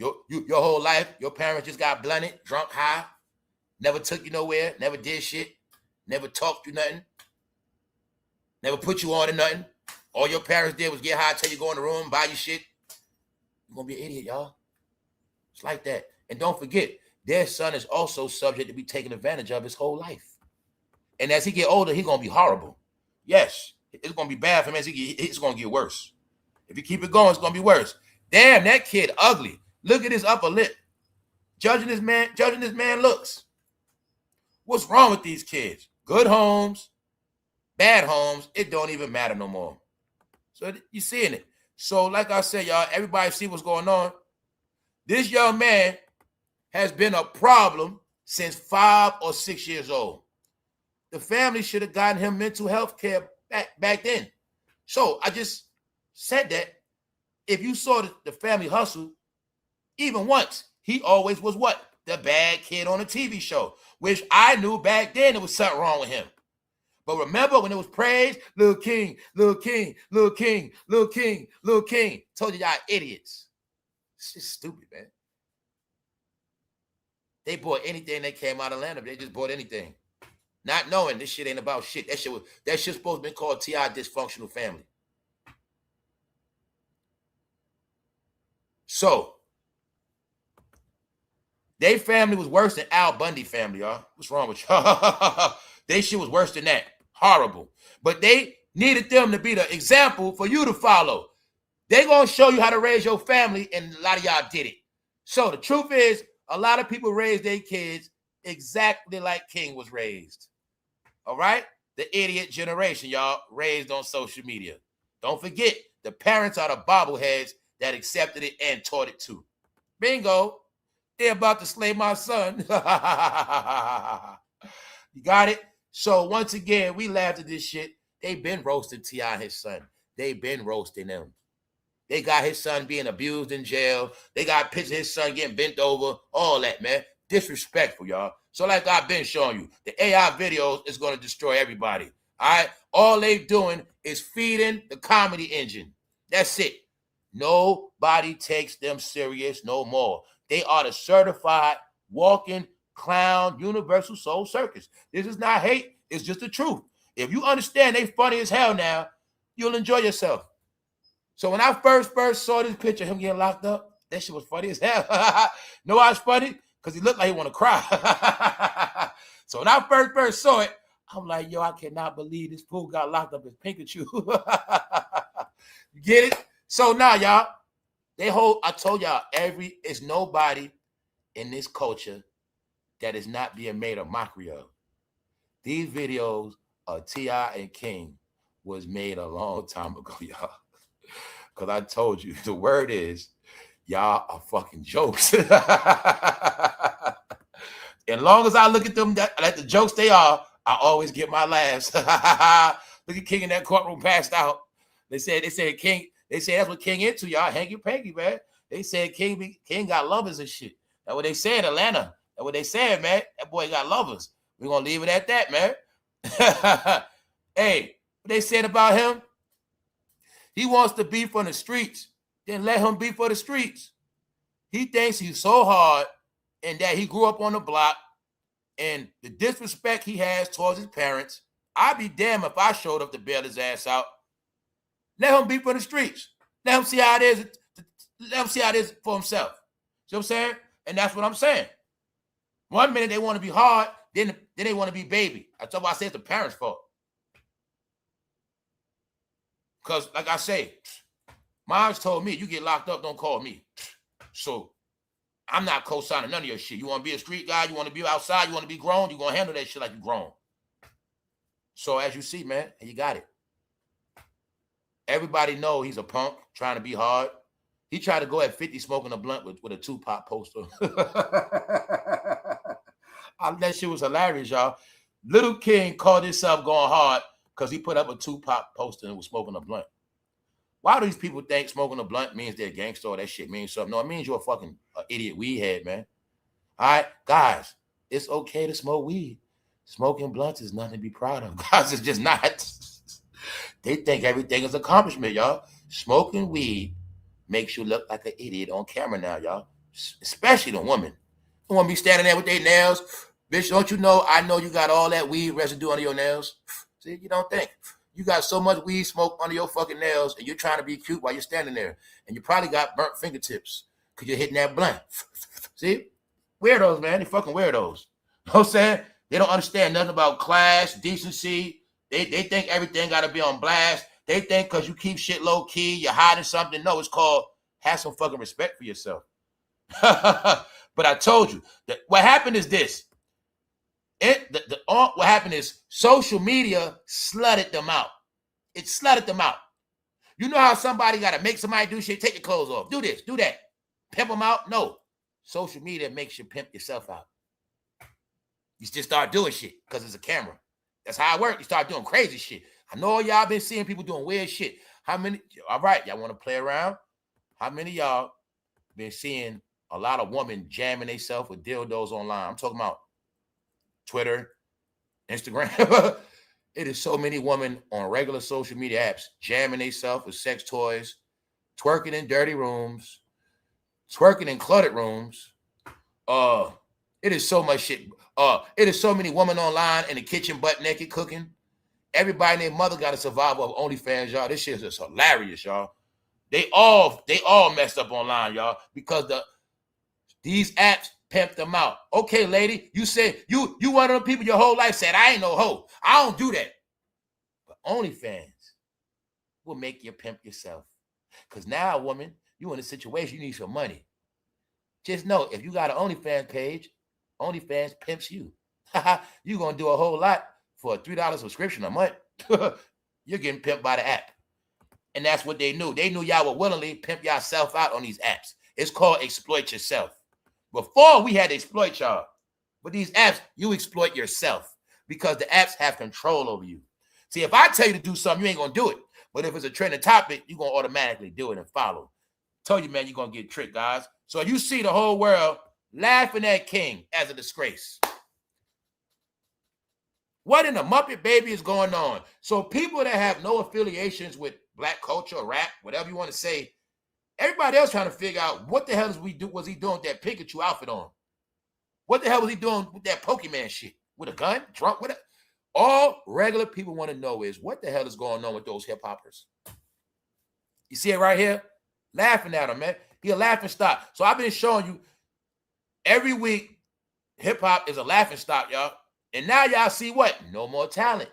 Your whole life, your parents just got blunted, drunk, high, never took you nowhere, never did shit, never talked you nothing, never put you on to nothing. All your parents did was get high, tell you go in the room, buy you shit. You're gonna be an idiot, y'all. It's like that. And don't forget, their son is also subject to be taken advantage of his whole life. And as he get older, he's gonna be horrible. Yes, it's gonna be bad for him. It's gonna get worse. If you keep it going, it's gonna be worse. Damn, that kid ugly. Look at his upper lip. Judging this man looks. What's wrong with these kids? Good homes, bad homes, it don't even matter no more. So you seeing it. So like I said, y'all, everybody see what's going on. This young man has been a problem since 5 or 6 years old. The family should have gotten him mental health care back then. So I just said that if you saw the family hustle, even once, he always was what? The bad kid on a TV show, which I knew back then there was something wrong with him. But remember when it was praise, little king, little king, little king, little king, little king. Told you y'all idiots. It's just stupid, man. They bought anything that came out of Atlanta. They just bought anything. Not knowing this shit ain't about shit. That shit supposed to be called T.I. Dysfunctional Family. So, they family was worse than Al Bundy family, y'all. What's wrong with y'all? They shit was worse than that. Horrible. But they needed them to be the example for you to follow. They gonna show you how to raise your family, and a lot of y'all did it. So the truth is, a lot of people raise their kids exactly like King was raised. All right? The idiot generation, y'all, raised on social media. Don't forget, the parents are the bobbleheads that accepted it and taught it too. Bingo. They're about to slay my son. You got it? So once again, we laughed at this shit. They been roasting T.I. and his son. They been roasting them. They got his son being abused in jail. They got pictures of his son getting bent over. All that, man. Disrespectful, y'all. So like I've been showing you, the AI videos is going to destroy everybody. All right? All they doing is feeding the comedy engine. That's it. Nobody takes them serious no more. They are the certified walking clown universal soul circus. This is not hate. It's just the truth. If you understand they funny as hell now, you'll enjoy yourself. So when I first saw this picture of him getting locked up, that shit was funny as hell. Know why it's funny? Because he looked like he want to cry. So when I first saw it, I'm like, yo, I cannot believe this fool got locked up as Pikachu. You get it? So now, y'all, I told y'all, it's nobody in this culture that is not being made a mockery of. These videos of T.I. and King was made a long time ago, y'all. Because I told you, the word is, y'all are fucking jokes. And long as I look at them like the jokes they are, I always get my laughs. Look at King in that courtroom passed out. They said King, they say that's what King into, y'all. Hanky-panky, man. They said King got lovers and shit. That's what they said in Atlanta. That's what they said, man. That boy got lovers. We're going to leave it at that, man. Hey, what they said about him? He wants to be for the streets. Then let him be for the streets. He thinks he's so hard and that he grew up on the block and the disrespect he has towards his parents. I'd be damned if I showed up to bail his ass out. Let him be for the streets. Let him see how it is. Let him see how it is for himself. See what I'm saying? And that's what I'm saying. 1 minute they want to be hard, then they want to be baby. I say it's the parents' fault. Because, like I say, Mom's told me, you get locked up, don't call me. So, I'm not co-signing none of your shit. You want to be a street guy, you want to be outside, you want to be grown, you're going to handle that shit like you're grown. So, as you see, man, and you got it. Everybody know he's a punk, trying to be hard. He tried to go at 50 smoking a blunt with a Tupac poster. That shit was hilarious, y'all. Little King called himself going hard because he put up a Tupac poster and was smoking a blunt. Why do these people think smoking a blunt means they're a gangster or that shit means something? No, it means you're a fucking idiot weed head, man. All right, guys, it's okay to smoke weed. Smoking blunts is nothing to be proud of. Guys, it's just not. They think everything is accomplishment, y'all. Smoking weed makes you look like an idiot on camera now, y'all. especially the woman. Don't want to be standing there with their nails. Bitch, don't you know, I know you got all that weed residue under your nails. See, you don't think. You got so much weed smoke under your fucking nails and you're trying to be cute while you're standing there. And you probably got burnt fingertips because you're hitting that blunt. See? Weirdos, man. They fucking weirdos. You know what I'm saying? They don't understand nothing about class, decency. They think everything got to be on blast. They think because you keep shit low key, you're hiding something. No, it's called have some fucking respect for yourself. But I told you that what happened is this. What happened is social media slutted them out. It slutted them out. You know how somebody got to make somebody do shit? Take your clothes off. Do this, do that. Pimp them out? No. Social media makes you pimp yourself out. You just start doing shit because it's a camera. That's how it works. You start doing crazy shit. I know y'all been seeing people doing weird shit. How many? All right, y'all want to play around? How many of y'all been seeing a lot of women jamming themselves with dildos online? I'm talking about Twitter, Instagram. It is so many women on regular social media apps jamming themselves with sex toys, twerking in dirty rooms, twerking in cluttered rooms. It is so much shit. It is so many women online in the kitchen butt naked cooking. Everybody and their mother got a survival of OnlyFans, y'all. This shit is just hilarious, y'all. They all messed up online, y'all, because these apps pimped them out. Okay, lady, you said you one of the people your whole life said, I ain't no hoe. I don't do that. But OnlyFans will make you pimp yourself. Because now, woman, you in a situation, you need some money. Just know, if you got an OnlyFans page, OnlyFans pimps you. You're going to do a whole lot for a $3 subscription a month. You're getting pimped by the app. And that's what they knew. They knew y'all would willingly pimp yourself out on these apps. It's called exploit yourself. Before, we had to exploit y'all. But these apps, you exploit yourself because the apps have control over you. See, if I tell you to do something, you ain't going to do it. But if it's a trending topic, you're going to automatically do it and follow. Told you, man, you're going to get tricked, guys. So you see the whole world laughing at King as a disgrace. What in the Muppet Baby is going on? So people that have no affiliations with black culture or rap, whatever you want to say, everybody else trying to figure out what the hell was he doing with that Pikachu outfit on? What the hell was he doing with that Pokemon shit? With a gun? Drunk? With it? All regular people want to know is what the hell is going on with those hip-hoppers? You see it right here? Laughing at him, man. He a laughing stock. So I've been showing you every week hip-hop is a laughing stock, y'all. And now y'all see what? No more talent.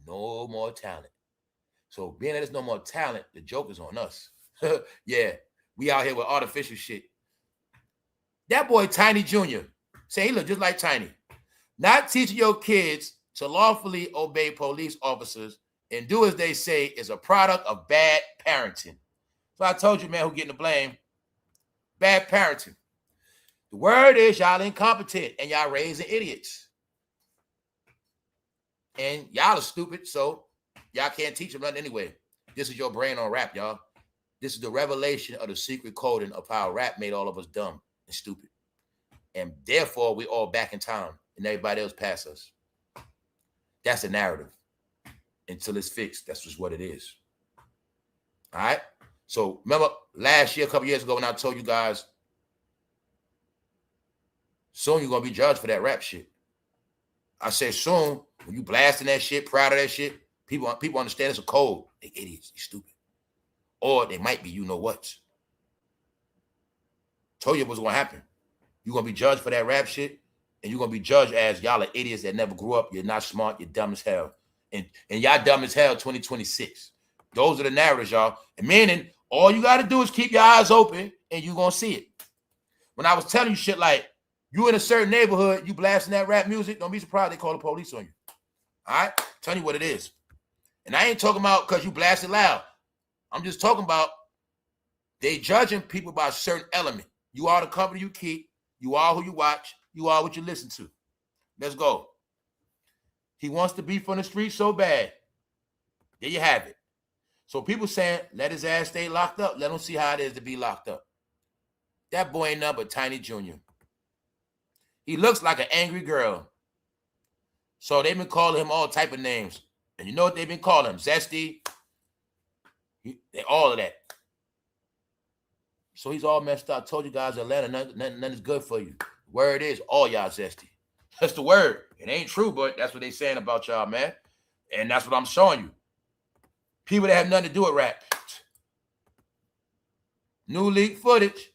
No more talent. So being that there's no more talent, the joke is on us. Yeah, we out here with artificial shit. That boy Tiny Jr. say he look just like Tiny. Not teaching your kids to lawfully obey police officers and do as they say is a product of bad parenting. So I told you, man, who getting the blame? Bad parenting. The word is y'all incompetent and y'all raising idiots. And y'all are stupid, so y'all can't teach them nothing anyway. This is your brain on rap, y'all. This is the revelation of the secret coding of how rap made all of us dumb and stupid. And therefore, we all back in time and everybody else past us. That's the narrative. Until it's fixed, that's just what it is. All right? So remember last year, a couple years ago, when I told you guys, soon you're going to be judged for that rap shit. I said soon, when you blasting that shit, proud of that shit, people understand it's a code. They idiots, they stupid. Or they might be you-know-what. Told you what's going to happen. You're going to be judged for that rap shit, and you're going to be judged as y'all are idiots that never grew up. You're not smart. You're dumb as hell. And y'all dumb as hell 2026. Those are the narratives, y'all. And meaning, all you got to do is keep your eyes open, and you're going to see it. When I was telling you shit like, you in a certain neighborhood, you blasting that rap music, don't be surprised they call the police on you. All right? Tell you what it is. And I ain't talking about because you blasted loud. I'm just talking about they judging people by a certain element. You are the company you keep. You are who you watch. You are what you listen to. Let's go. He wants to be from the street so bad. There you have it. So people saying, let his ass stay locked up. Let him see how it is to be locked up. That boy ain't nothing but Tiny Jr. He looks like an angry girl. So they've been calling him all type of names. And you know what they've been calling him? Zesty. All of that. So he's all messed up. I told you guys, Atlanta, nothing is good for you. Word is, all y'all zesty. That's the word. It ain't true, but that's what they saying about y'all, man. And that's what I'm showing you. People that have nothing to do with rap. New leak footage.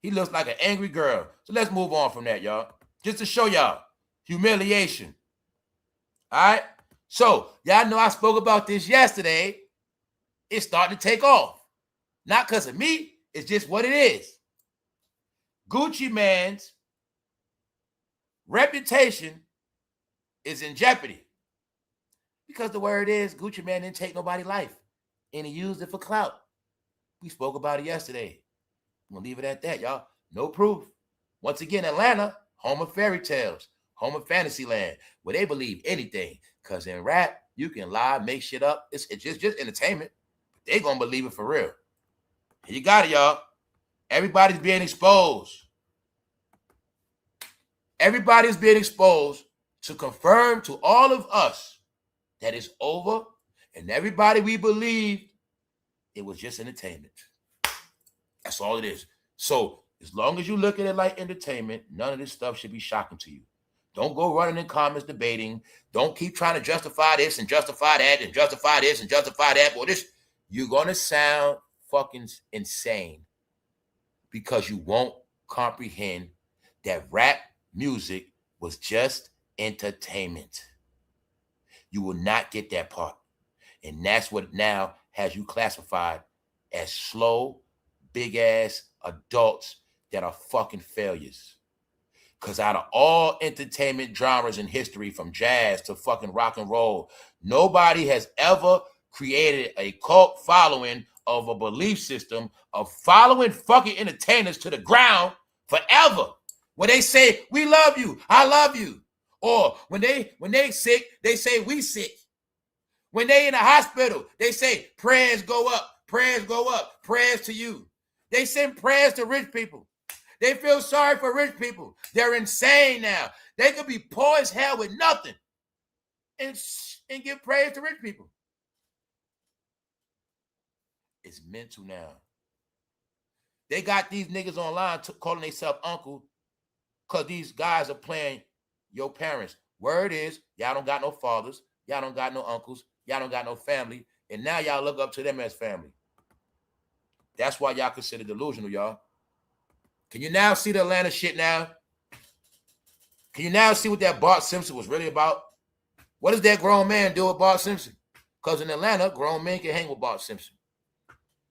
He looks like an angry girl. So let's move on from that, y'all. Just to show y'all humiliation. All right? So, y'all know I spoke about this yesterday. It's starting to take off. Not because of me. It's just what it is. Gucci Mane's reputation is in jeopardy. Because the word is, Gucci Mane didn't take nobody's life. And he used it for clout. We spoke about it yesterday. I'm going to leave it at that, y'all. No proof. Once again, Atlanta, home of fairy tales, home of fantasy land, where they believe anything. Because in rap, you can lie, make shit up. It's just entertainment. But they going to believe it for real. And you got it, y'all. Everybody's being exposed. Everybody's being exposed to confirm to all of us that it's over. And everybody we believed, it was just entertainment. That's all it is. So as long as you look at it like entertainment, none of this stuff should be shocking to you. Don't go running in comments debating. Don't keep trying to justify this and justify that and justify this and justify that. Or this. You're going to sound fucking insane because you won't comprehend that rap music was just entertainment. You will not get that part. And that's what now has you classified as slow, big-ass adults that are fucking failures. Because out of all entertainment genres in history, from jazz to fucking rock and roll, nobody has ever created a cult following of a belief system of following fucking entertainers to the ground forever. When they say, we love you, I love you. Or when they sick, they say, we sick. When they in the hospital, they say, prayers go up, prayers to you. They send prayers to rich people. They feel sorry for rich people. They're insane now. They could be poor as hell with nothing and give praise to rich people. It's mental now. They got these niggas online calling themselves uncle because these guys are playing your parents. Word is, y'all don't got no fathers. Y'all don't got no uncles. Y'all don't got no family. And now y'all look up to them as family. That's why y'all consider delusional, y'all. Can you now see the Atlanta shit now? Can you now see what that Bart Simpson was really about? What does that grown man do with Bart Simpson? Because in Atlanta, grown men can hang with Bart Simpson.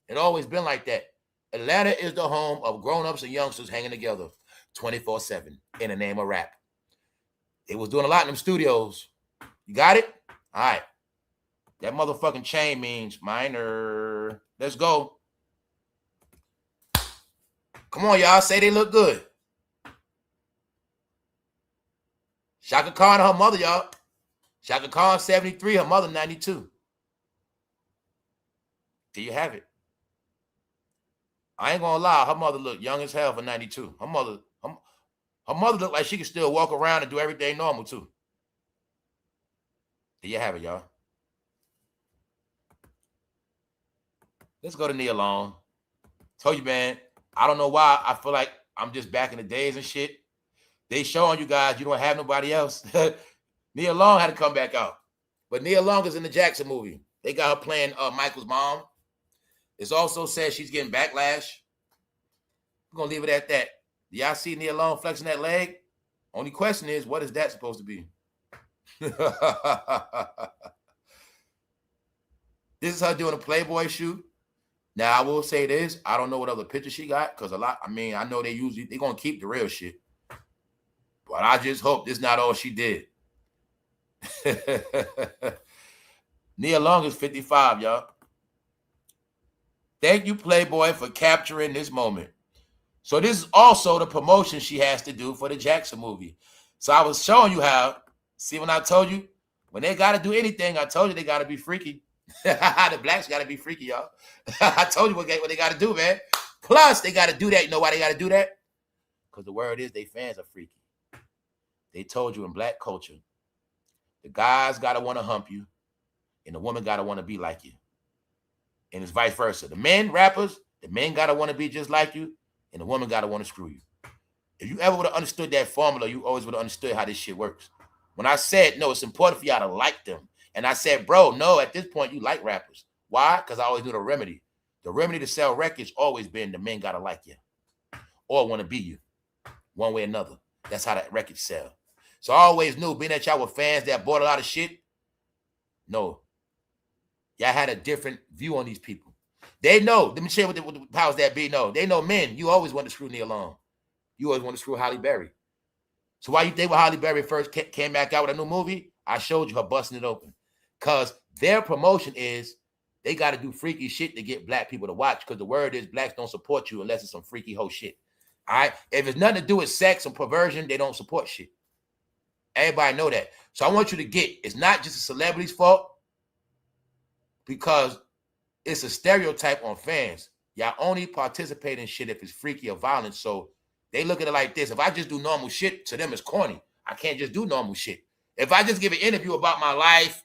It's always been like that. Atlanta is the home of grown-ups and youngsters hanging together 24/7 in the name of rap. They was doing a lot in them studios. You got it? All right. That motherfucking chain means minor. Let's go. Come on, y'all. Say they look good. Shaka Khan and her mother, y'all. Shaka Khan, 73. Her mother, 92. There you have it. I ain't gonna lie. Her mother looked young as hell for 92. Her mother looked like she could still walk around and do everything normal, too. There you have it, y'all. Let's go to Nia Long. Told you, man. I don't know why. I feel like I'm just back in the days and shit. They showing you guys you don't have nobody else. Nia Long had to come back out. But Nia Long is in the Jackson movie. They got her playing Michael's mom. It's also said she's getting backlash. We're going to leave it at that. Do y'all see Nia Long flexing that leg? Only question is, what is that supposed to be? This is her doing a Playboy shoot. Now, I will say this. I don't know what other pictures she got because I know they're going to keep the real shit. But I just hope this is not all she did. Nia Long is 55, y'all. Thank you, Playboy, for capturing this moment. So this is also the promotion she has to do for the Jackson movie. So I was showing you how. See, when I told you, when they got to do anything, I told you they got to be freaky. The blacks got to be freaky, y'all. I told you what they got to do, man. Plus, they got to do that. You know why they got to do that? Because the word is they fans are freaky. They told you in black culture, the guys got to want to hump you, and the woman got to want to be like you. And it's vice versa. The men, rappers, The men gotta want to be just like you, and the woman gotta want to screw you. If you ever would have understood that formula, you always would have understood how this shit works. When I said, no, it's important for y'all to like them. And I said, bro, no, at this point, you like rappers. Why? Because I always knew the remedy. The remedy to sell records always been the men got to like you or want to be you one way or another. That's how that record sell. So I always knew, being that y'all were fans that bought a lot of shit, no, y'all had a different view on these people. They know, let me share what the powers that be know. They know men, you always want to screw Nia Long. You always want to screw Halle Berry. So why you think when Halle Berry first came back out with a new movie, I showed you her busting it open. Because their promotion is they got to do freaky shit to get black people to watch, because the word is blacks don't support you unless it's some freaky hoe shit. All right? If it's nothing to do with sex and perversion, they don't support shit. Everybody know that. So I want you to get, it's not just a celebrity's fault, because it's a stereotype on fans. Y'all only participate in shit if it's freaky or violent. So they look at it like this. If I just do normal shit, to them it's corny. I can't just do normal shit. If I just give an interview about my life,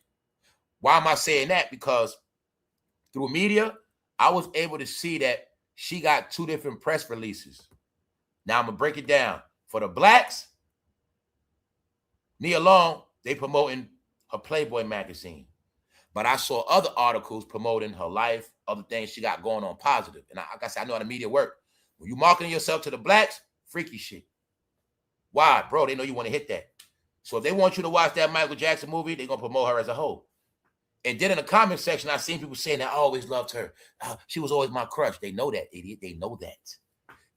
why am I saying that? Because through media, I was able to see that she got 2 different press releases. Now I'm going to break it down. For the blacks, Nia Long, they promoting her Playboy magazine. But I saw other articles promoting her life, other things she got going on positive. And like I said, I know how the media work. When you marketing yourself to the blacks, freaky shit. Why? Bro, they know you want to hit that. So if they want you to watch that Michael Jackson movie, they're going to promote her as a whole. And then in the comment section, I seen people saying that I always loved her. She was always my crush. They know that, idiot. They know that.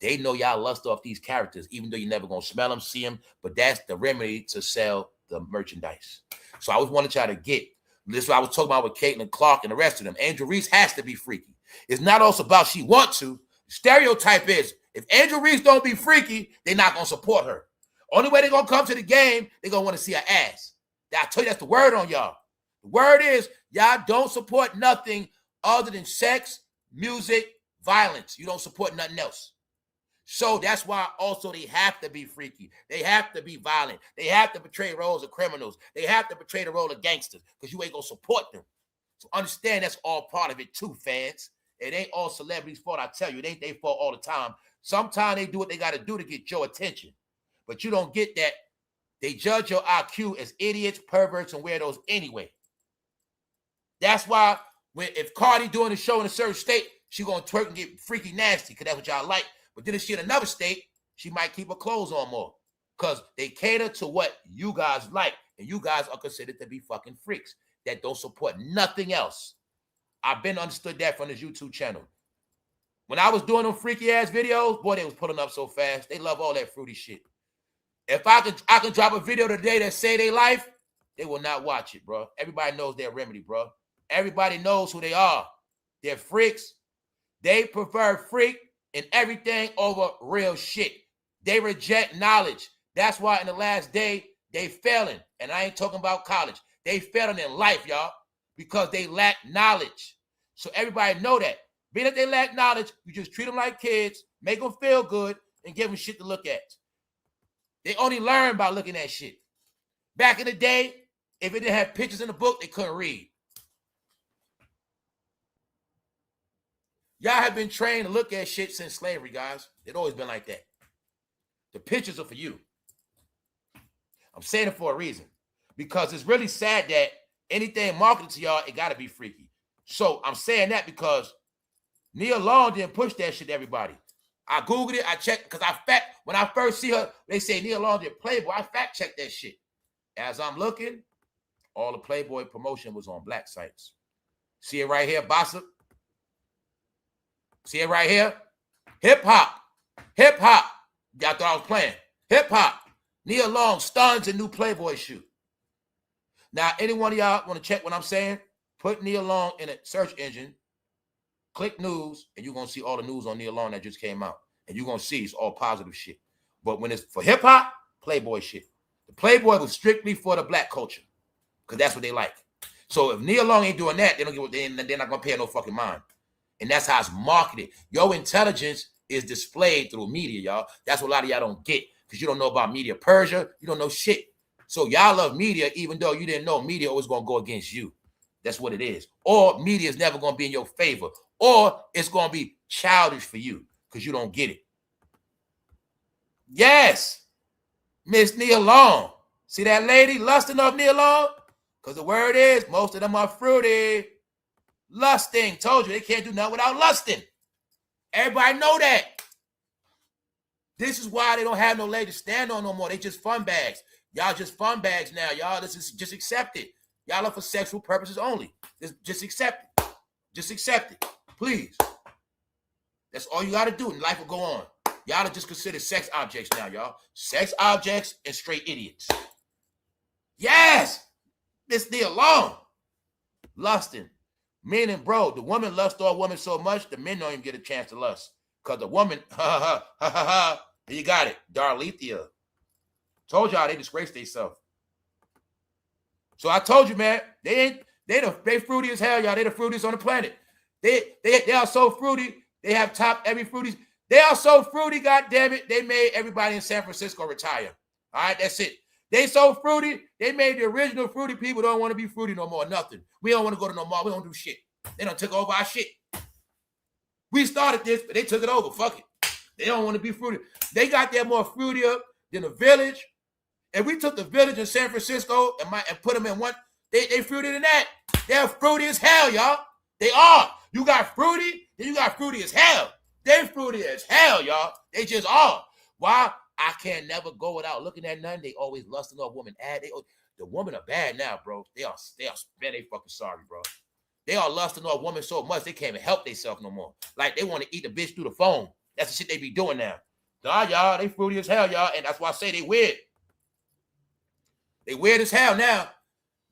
They know y'all lust off these characters, even though you're never going to smell them, see them. But that's the remedy to sell the merchandise. So I always wanted y'all to get. This is what I was talking about with Caitlin Clark and the rest of them. Angel Reese has to be freaky. It's not also about she want to. The stereotype is, if Angel Reese don't be freaky, they're not going to support her. Only way they're going to come to the game, they're going to want to see her ass. I tell you, that's the word on y'all. The word is, y'all don't support nothing other than sex, music, violence. You don't support nothing else. So that's why also they have to be freaky. They have to be violent. They have to portray roles of criminals. They have to portray the role of gangsters, because you ain't going to support them. So understand that's all part of it too, fans. It ain't all celebrities' fault, I tell you. It ain't their fault all the time. Sometimes they do what they got to do to get your attention. But you don't get that. They judge your IQ as idiots, perverts, and weirdos anyway. That's why if Cardi doing a show in a certain state, she going to twerk and get freaky nasty, because that's what y'all like. But then if she in another state, she might keep her clothes on more, because they cater to what you guys like. And you guys are considered to be fucking freaks that don't support nothing else. I've been understood that from this YouTube channel. When I was doing them freaky ass videos, boy, they was pulling up so fast. They love all that fruity shit. If I can drop a video today that say they life, they will not watch it, bro. Everybody knows their remedy, bro. Everybody knows who they are. They're freaks. They prefer freak and everything over real shit. They reject knowledge. That's why in the last day, they failing. And I ain't talking about college. They failing in life, y'all, because they lack knowledge. So everybody know that. Being that they lack knowledge, you just treat them like kids, make them feel good, and give them shit to look at. They only learn by looking at shit. Back in the day, if it didn't have pictures in the book, they couldn't read. Y'all have been trained to look at shit since slavery, guys. It's always been like that. The pictures are for you. I'm saying it for a reason. Because it's really sad that anything marketed to y'all, it got to be freaky. So I'm saying that because Nia Long didn't push that shit to everybody. I Googled it. I checked, because when I first see her, they say Nia Long did Playboy. I fact checked that shit. As I'm looking, all the Playboy promotion was on black sites. See it right here, Bossa? See it right here? Hip hop. Hip hop. Y'all thought I was playing. Hip hop. Nia Long stuns a new Playboy shoot. Now, any one of y'all want to check what I'm saying? Put Nia Long in a search engine. Click news, and you're going to see all the news on Nia Long that just came out. And you're going to see it's all positive shit. But when it's for hip hop, Playboy shit. The Playboy was strictly for the black culture, because that's what they like. So if Nia Long ain't doing that, they're not going to pay no fucking mind. And that's how it's marketed. Your intelligence is displayed through media, y'all. That's what a lot of y'all don't get, because you don't know about media Persia. You don't know shit. So y'all love media, even though you didn't know media always going to go against you. That's what it is. Or media is never going to be in your favor. Or it's going to be childish for you because you don't get it. Yes. Miss Nia Long. See that lady lusting up Nia Long? Because the word is, most of them are fruity. Lusting. Told you, they can't do nothing without lusting. Everybody know that. This is why they don't have no leg to stand on no more. They just fun bags. Y'all just fun bags now. Y'all, this is just accept it. Y'all are for sexual purposes only. Just accept it. Just accept it. Please. That's all you got to do and life will go on. Y'all are just considered sex objects now, y'all. Sex objects and straight idiots. Yes. This Nia Long. Lusting. Meaning, bro, the woman lusts all women so much, the men don't even get a chance to lust. Because the woman, you got it. Darlethea. Told y'all they disgraced themselves. So I told you, man, they fruity as hell, y'all. They the fruitiest on the planet. They are so fruity. They have topped every fruity. They are so fruity, goddamn it. They made everybody in San Francisco retire. All right, that's it. They so fruity, they made the original fruity people don't want to be fruity no more. Nothing. We don't want to go to no mall. We don't do shit. They done took over our shit. We started this, but they took it over. Fuck it. They don't want to be fruity. They got there more fruitier than the village. And we took the village in San Francisco and put them in one. They fruity than that. They're fruity as hell, y'all. They are. You got fruity, then you got fruity as hell. They fruity as hell, y'all. They just are. Why? I can never go without looking at none. They always lusting up women. The women are bad now, bro. They fucking sorry, bro. They are lusting up women so much they can't even help themselves no more. Like they want to eat the bitch through the phone. That's the shit they be doing now. Nah, y'all, they fruity as hell, y'all. And that's why I say they weird. They weird as hell now.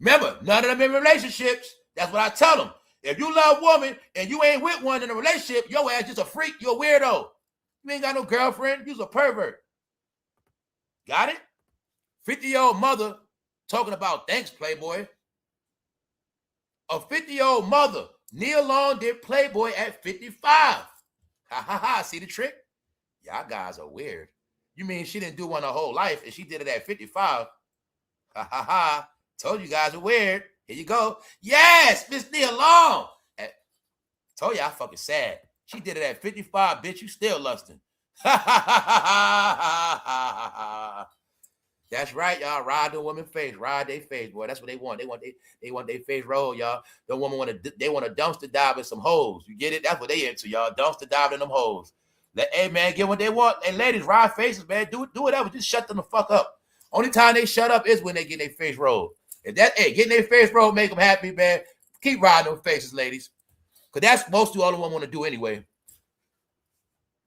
Remember, none of them in relationships. That's what I tell them. If you love a woman and you ain't with one in a relationship, your ass just a freak. You're a weirdo. You ain't got no girlfriend. You's a pervert. Got it? 50-year-old mother talking about thanks, Playboy. A 50-year-old mother. Nia Long did Playboy at 55. Ha ha ha. See the trick? Y'all guys are weird. You mean she didn't do one her whole life and she did it at 55? Ha ha ha. Told you guys are weird. Here you go. Yes, Miss Nia Long. Told y'all fucking sad. She did it at 55, bitch. You still lusting. Ha ha ha ha ha ha ha. That's right, y'all. Ride the woman face. Ride their face, boy. That's what they want. They want their face roll, y'all. The woman want to dumpster dive in some hoes. You get it? That's what they into, y'all. Dumpster dive in them hoes. Hey, man, get what they want. Hey, ladies, ride faces, man. Do whatever. Just shut them the fuck up. Only time they shut up is when they get their face rolled. If getting their face rolled make them happy, man. Keep riding them faces, ladies. Because that's mostly all the women want to do anyway.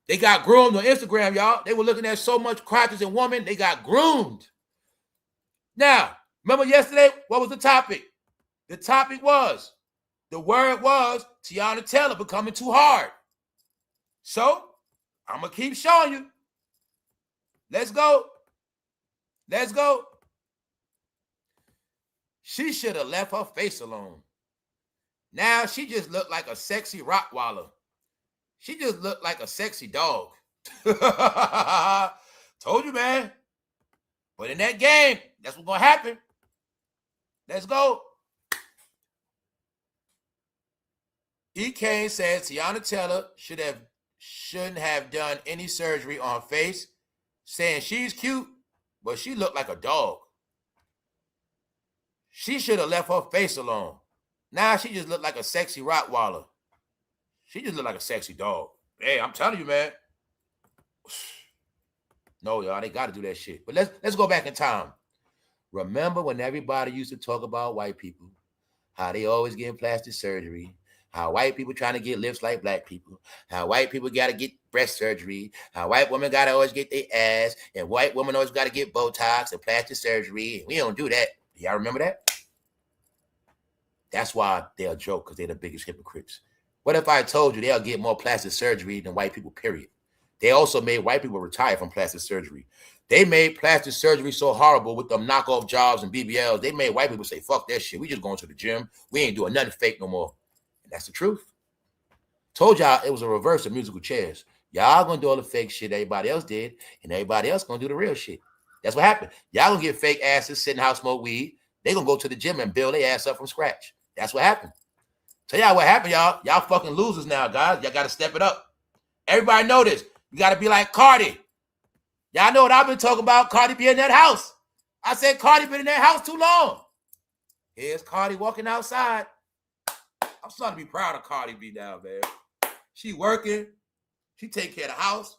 They got groomed on Instagram, y'all. They were looking at so much crotches in women, they got groomed. Now, remember yesterday, what was the topic? The topic was, the word was, Teyanataylor becoming too hard. So, I'm going to keep showing you. Let's go. Let's go. She should have left her face alone. Now, she just looked like a sexy Rottweiler. She just looked like a sexy dog. Told you, man. But in that game, that's what's going to happen. Let's go. E. says Teyanataylor shouldn't have done any surgery on her face, saying she's cute, but she looked like a dog. She should have left her face alone. Now she just looked like a sexy Rottweiler. She just looked like a sexy dog. Hey, I'm telling you, man. No, y'all, they got to do that shit. But let's go back in time. Remember when everybody used to talk about white people, how they always getting plastic surgery, how white people trying to get lips like black people, how white people got to get breast surgery, how white women got to always get their ass, and white women always got to get Botox and plastic surgery. We don't do that. Y'all remember that? That's why they're a joke, because they're the biggest hypocrites. What if I told you they'll get more plastic surgery than white people, period? They also made white people retire from plastic surgery. They made plastic surgery so horrible with them knockoff jobs and BBLs. They made white people say, fuck that shit. We just going to the gym. We ain't doing nothing fake no more. And that's the truth. Told y'all it was a reverse of musical chairs. Y'all going to do all the fake shit everybody else did, and everybody else going to do the real shit. That's what happened. Y'all going to get fake asses, sit in house, smoke weed. They going to go to the gym and build their ass up from scratch. That's what happened. Tell y'all what happened, y'all. Y'all fucking losers now, guys. Y'all got to step it up. Everybody know this. You got to be like Cardi. Y'all know what I've been talking about. Cardi be in that house. I said Cardi been in that house too long. Here's Cardi walking outside. I'm starting to be proud of Cardi B now, man. She working. She take care of the house.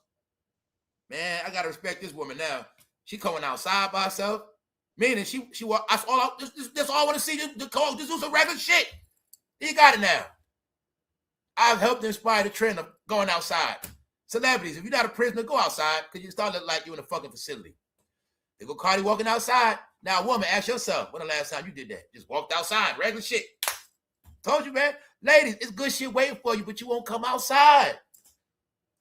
Man, I got to respect this woman now. She coming outside by herself. Meaning she walk. That's all I want to see. This do some regular shit. You got it now. I've helped inspire the trend of going outside. Celebrities, if you're not a prisoner, go outside because you start looking like you're in a fucking facility. They go Cardi walking outside. Now, woman, ask yourself, when the last time you did that? Just walked outside, regular shit. Told you, man. Ladies, it's good shit waiting for you, but you won't come outside.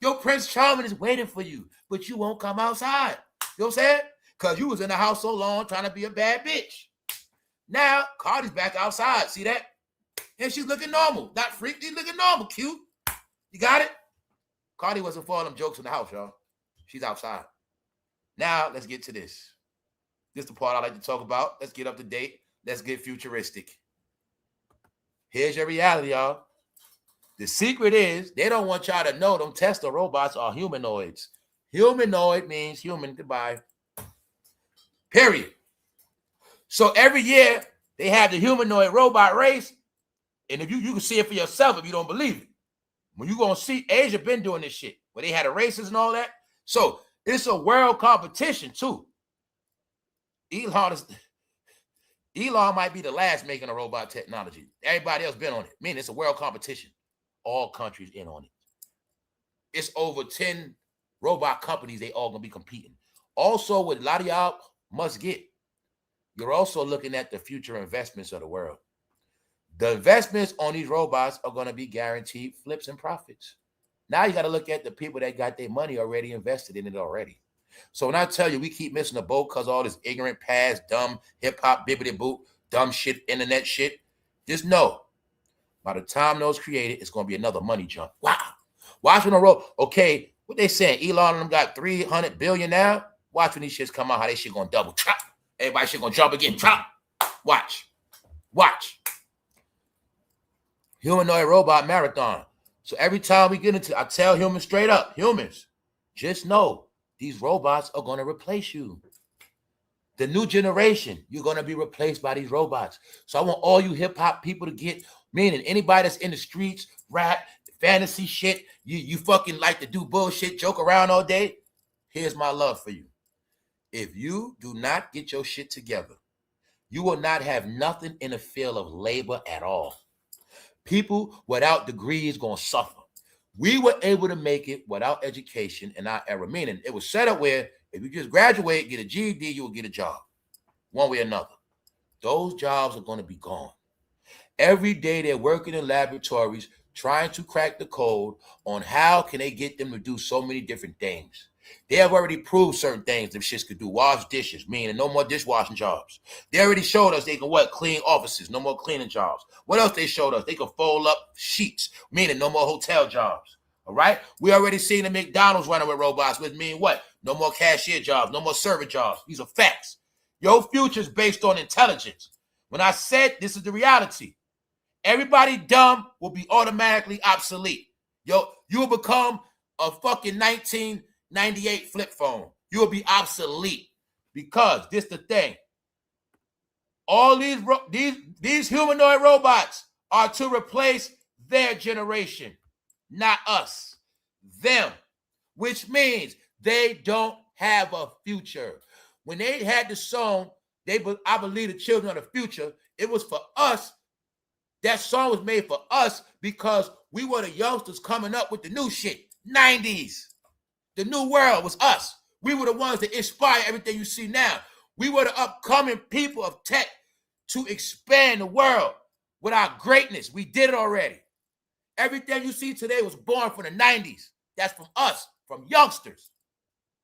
Your Prince Charming is waiting for you, but you won't come outside. You know what I'm saying? Because you was in the house so long trying to be a bad bitch. Now, Cardi's back outside. See that? And she's looking normal. Not freak. She's looking normal. Cute. You got it? Cardi wasn't for all them jokes in the house, y'all. She's outside. Now, let's get to this. This is the part I like to talk about. Let's get up to date. Let's get futuristic. Here's your reality, y'all. The secret is they don't want y'all to know them Tesla robots are humanoids. Humanoid means human. Goodbye. Period. So every year, they have the humanoid robot race. And if you can see it for yourself if you don't believe it. When you going to see, Asia been doing this shit. Where they had the races and all that. So it's a world competition too. Elon might be the last making a robot technology. Everybody else been on it. Meaning it's a world competition. All countries in on it. It's over 10 robot companies. They all going to be competing. Also, what a lot of y'all must get, you're also looking at the future investments of the world. The investments on these robots are going to be guaranteed flips and profits. Now you got to look at the people that got their money already invested in it already. So when I tell you we keep missing the boat because all this ignorant past, dumb hip-hop, bibbity-boot, dumb shit, internet shit, just know, by the time those created, it's going to be another money jump. Wow. Watch when the road, okay, what they saying? Elon and them got 300 billion now? Watch when these shits come out, how they shit going to double. Chop. Everybody shit going to jump again. Chop. Watch. Watch. Humanoid robot marathon. So every time we get into, I tell humans straight up, humans, just know these robots are going to replace you. The new generation, you're going to be replaced by these robots. So I want all you hip hop people to get, meaning anybody that's in the streets, rap, fantasy shit, you fucking like to do bullshit, joke around all day. Here's my love for you. If you do not get your shit together, you will not have nothing in the field of labor at all. People without degrees going to suffer. We were able to make it without education in our era, meaning it was set up where if you just graduate, get a GED, you will get a job. One way or another. Those jobs are going to be gone. Every day they're working in laboratories trying to crack the code on how can they get them to do so many different things. They have already proved certain things them shits could do. Wash dishes, meaning no more dishwashing jobs. They already showed us they can clean offices, no more cleaning jobs. What else they showed us? They can fold up sheets, meaning no more hotel jobs. All right? We already seen the McDonald's running with robots, which mean what? No more cashier jobs, no more server jobs. These are facts. Your future is based on intelligence. When I said this is the reality, everybody dumb will be automatically obsolete. You will become a fucking 1998 flip phone. You will be obsolete because this the thing. All these humanoid robots are to replace their generation, not us. Them, which means they don't have a future. When they had the song, I believe the children of the future, it was for us. That song was made for us because we were the youngsters coming up with the new shit. 90s. The new world was us. We were the ones that inspire everything you see now. We were the upcoming people of tech to expand the world with our greatness. We did it already. Everything you see today was born from the 90s. That's from us, from youngsters.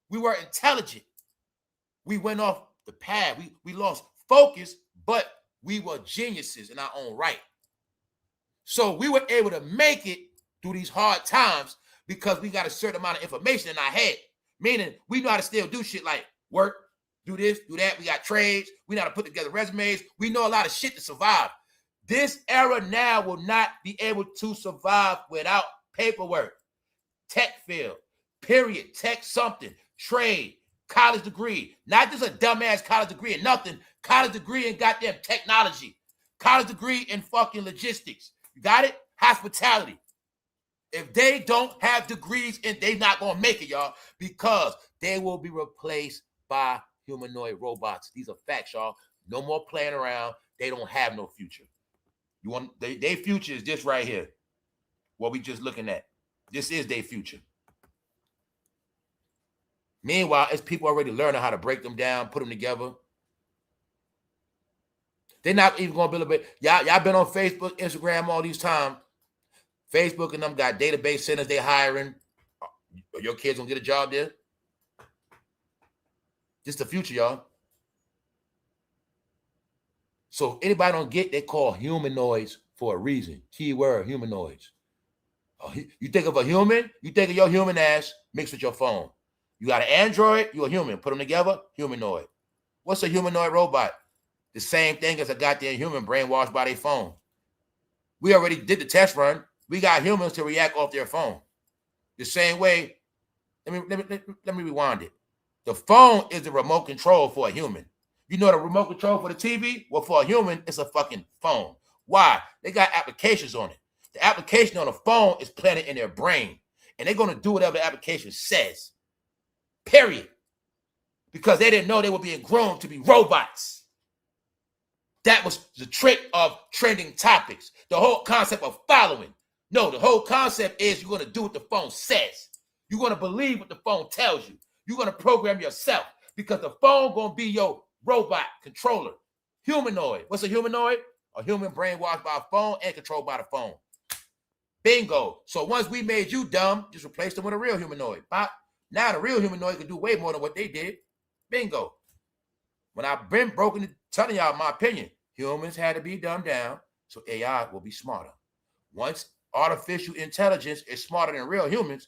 We were intelligent. We went off the path. We lost focus, but we were geniuses in our own right. So we were able to make it through these hard times because we got a certain amount of information in our head. Meaning we know how to still do shit like work, do this, do that. We got trades. We know how to put together resumes. We know a lot of shit to survive. This era now will not be able to survive without paperwork, tech field, period, tech something, trade, college degree. Not just a dumbass college degree and nothing. College degree in goddamn technology. College degree in fucking logistics. You got it? Hospitality. If they don't have degrees, and they're not going to make it, y'all, because they will be replaced by humanoid robots. These are facts, y'all. No more playing around. They don't have no future. You want their future is this right here. What we just looking at. This is their future. Meanwhile, as people already learning how to break them down, put them together, they're not even going to build a bit. Y'all been on Facebook, Instagram all these times. Facebook and them got database centers they hiring. Your kids gonna get a job there? This the future, y'all. So anybody don't get, they call humanoids for a reason. Keyword, humanoids. You think of a human, you think of your human ass mixed with your phone. You got an Android, you're a human. Put them together, humanoid. What's a humanoid robot? The same thing as a goddamn human brainwashed by their phone. We already did the test run. We got humans to react off their phone. The same way, let me rewind it. The phone is the remote control for a human. You know the remote control for the TV? Well, for a human, it's a fucking phone. Why? They got applications on it. The application on the phone is planted in their brain. And they're going to do whatever the application says. Period. Because they didn't know they were being grown to be robots. That was the trick of trending topics. The whole concept of following. No, the whole concept is you're going to do what the phone says. You're going to believe what the phone tells you. You're going to program yourself because the phone going to be your robot controller. Humanoid. What's a humanoid? A human brainwashed by a phone and controlled by the phone. Bingo. So once we made you dumb, just replace them with a real humanoid. Bop. Now the real humanoid can do way more than what they did. Bingo. When I've been telling y'all my opinion, humans had to be dumbed down so AI will be smarter. Once artificial intelligence is smarter than real humans,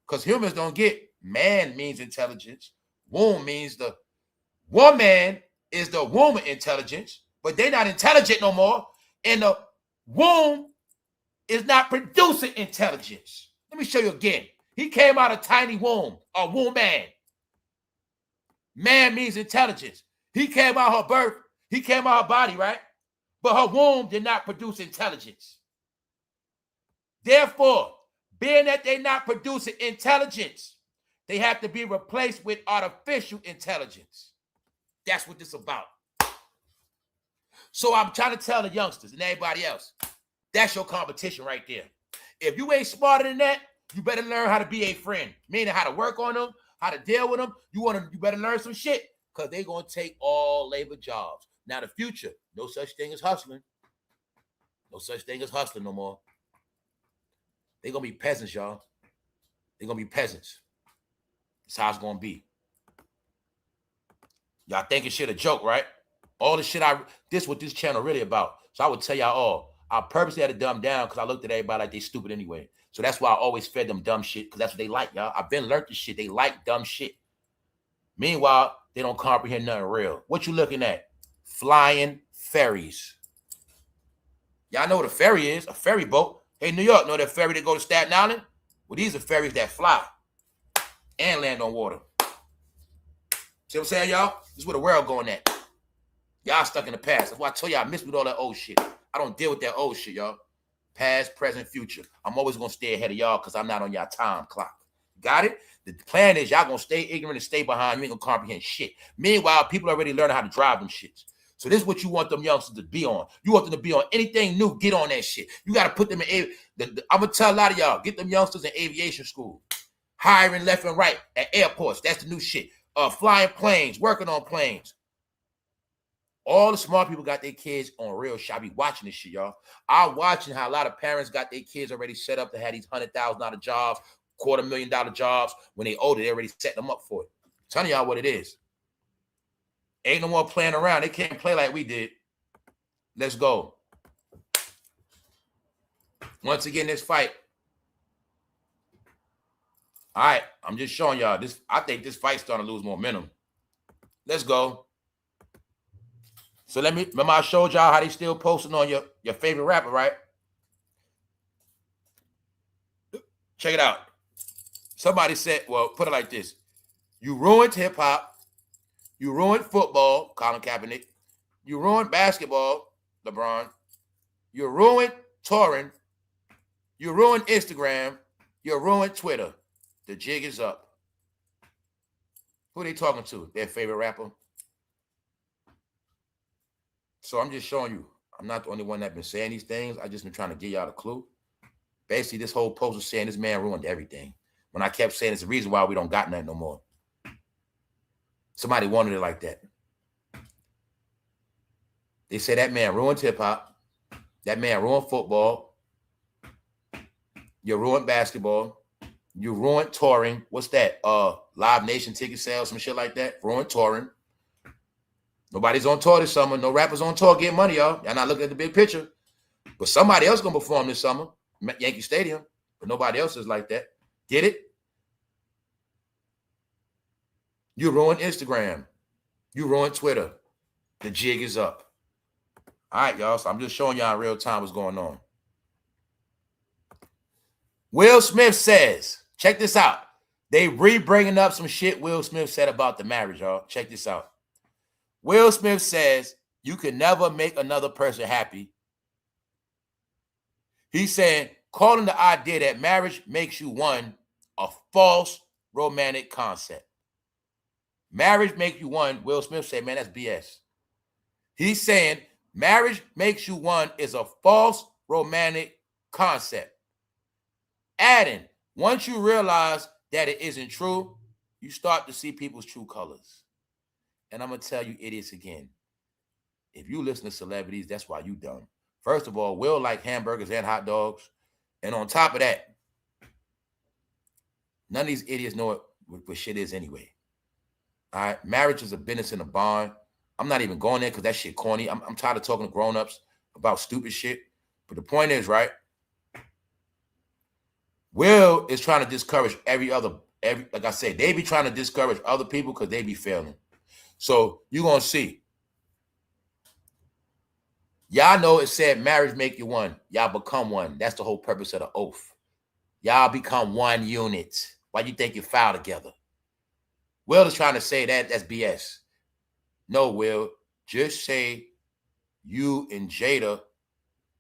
because humans don't get man means intelligence. Womb means the woman is the womb intelligence, but they're not intelligent no more. And the womb is not producing intelligence. Let me show you again. He came out of tiny womb, a womb man. Man means intelligence. He came out her birth. He came out her body, right? But her womb did not produce intelligence. Therefore, being that they're not producing intelligence, they have to be replaced with artificial intelligence. That's what this is about. So I'm trying to tell the youngsters and everybody else, that's your competition right there. If you ain't smarter than that, you better learn how to be a friend, meaning how to work on them, how to deal with them. You better learn some shit because they're going to take all labor jobs. Now, the future, no such thing as hustling. No such thing as hustling no more. They're going to be peasants, y'all. They're going to be peasants. That's how it's going to be. Y'all thinking shit a joke, right? All the shit this is what this channel really about. So I would tell y'all all, I purposely had to dumb down because I looked at everybody like they stupid anyway. So that's why I always fed them dumb shit because that's what they like, y'all. I've been learned this shit. They like dumb shit. Meanwhile, they don't comprehend nothing real. What you looking at? Flying ferries. Y'all know what a ferry is? A ferry boat. Hey, New York, know that ferry that go to Staten Island? Well, these are ferries that fly and land on water. See what I'm saying, y'all? This is where the world going at. Y'all stuck in the past. That's why I tell y'all I miss with all that old shit. I don't deal with that old shit, y'all. Past, present, future. I'm always going to stay ahead of y'all because I'm not on y'all time clock. Got it? The plan is y'all going to stay ignorant and stay behind. You ain't going to comprehend shit. Meanwhile, people already learning how to drive them shits. So this is what you want them youngsters to be on. You want them to be on anything new, get on that shit. You got to put them in, I'm going to tell a lot of y'all, get them youngsters in aviation school. Hiring left and right at airports. That's the new shit. Flying planes, working on planes. All the smart people got their kids on real shit. I be watching this shit, y'all. I'm watching how a lot of parents got their kids already set up to have these $100,000 jobs, $250,000 jobs. When they older, they already set them up for it. I'm telling y'all what it is. Ain't no more playing around. They can't play like we did. Let's go. Once again, this fight. All right, I'm just showing y'all this. I think this fight's starting to lose momentum. Let's go. So remember I showed y'all how they still posting on your favorite rapper, right? Check it out. Somebody said, well, put it like this. You ruined hip-hop. You ruined football, Colin Kaepernick. You ruined basketball, LeBron. You ruined touring. You ruined Instagram. You ruined Twitter. The jig is up. Who are they talking to? Their favorite rapper? So I'm just showing you. I'm not the only one that's been saying these things. I just been trying to give y'all a clue. Basically, this whole post was saying this man ruined everything. When I kept saying it's the reason why we don't got nothing no more. Somebody wanted it like that. They say that man ruined hip-hop. That man ruined football. You ruined basketball. You ruined touring. What's that? Live Nation ticket sales, some shit like that. Ruined touring. Nobody's on tour this summer. No rappers on tour getting money, y'all. Y'all not looking at the big picture. But somebody else gonna perform this summer. Yankee Stadium. But nobody else is like that. Get it? You ruined Instagram. You ruined Twitter. The jig is up. All right, y'all. So I'm just showing y'all in real time what's going on. Will Smith says, check this out. They re-bringing up some shit Will Smith said about the marriage, y'all. Check this out. Will Smith says, you can never make another person happy. He's saying, calling the idea that marriage makes you one a false romantic concept. Marriage makes you one, Will Smith said, man, that's BS. He's saying marriage makes you one is a false romantic concept. Adding, once you realize that it isn't true, you start to see people's true colors. And I'm going to tell you idiots again. If you listen to celebrities, that's why you dumb. First of all, Will like hamburgers and hot dogs. And on top of that, none of these idiots know what shit is anyway. All right? Marriage is a business and a bond. I'm not even going there because that shit corny. I'm tired of talking to grown-ups about stupid shit. But the point is, right? Will is trying to discourage like I said, they be trying to discourage other people because they be failing. So you're going to see. Y'all know it said marriage make you one. Y'all become one. That's the whole purpose of the oath. Y'all become one unit. Why you think you file together? Will is trying to say that's BS. No, Will. Just say you and Jada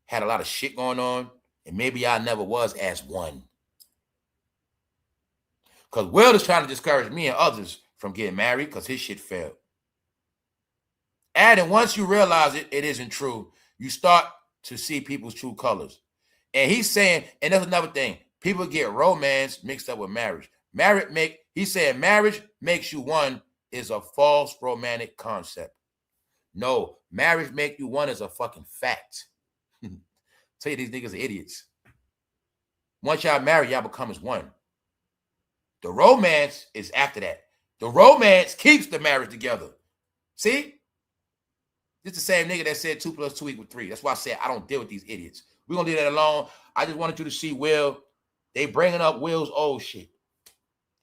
had a lot of shit going on, and maybe y'all never was as one. Because Will is trying to discourage me and others from getting married because his shit failed. And once you realize it isn't true, you start to see people's true colors. And he's saying, and that's another thing, people get romance mixed up with marriage. He's saying marriage makes you one is a false romantic concept. No, marriage make you one is a fucking fact. Tell you these niggas are idiots. Once y'all marry, y'all become as one. The romance is after that. The romance keeps the marriage together. See? This the same nigga that said 2 + 2 = 3. That's why I said I don't deal with these idiots. We're going to leave that alone. I just wanted you to see Will. They bringing up Will's old shit.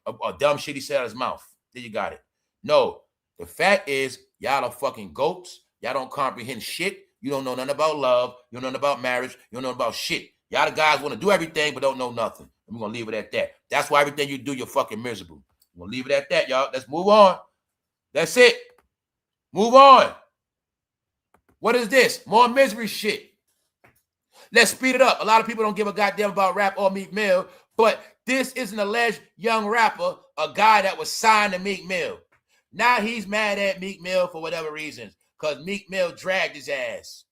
A dumb shit he said out of his mouth. There you got it. No, the fact is y'all are fucking goats. Y'all don't comprehend shit. You don't know nothing about love. You don't know nothing about marriage. You don't know nothing about shit. Y'all the guys want to do everything but don't know nothing. And we're going to leave it at that. That's why everything you do, you're fucking miserable. We're going to leave it at that, y'all. Let's move on. That's it. Move on. What is this? More misery shit. Let's speed it up. A lot of people don't give a goddamn about rap or Meek Mill, but this is an alleged young rapper, a guy that was signed to Meek Mill. Now he's mad at Meek Mill for whatever reasons, because Meek Mill dragged his ass.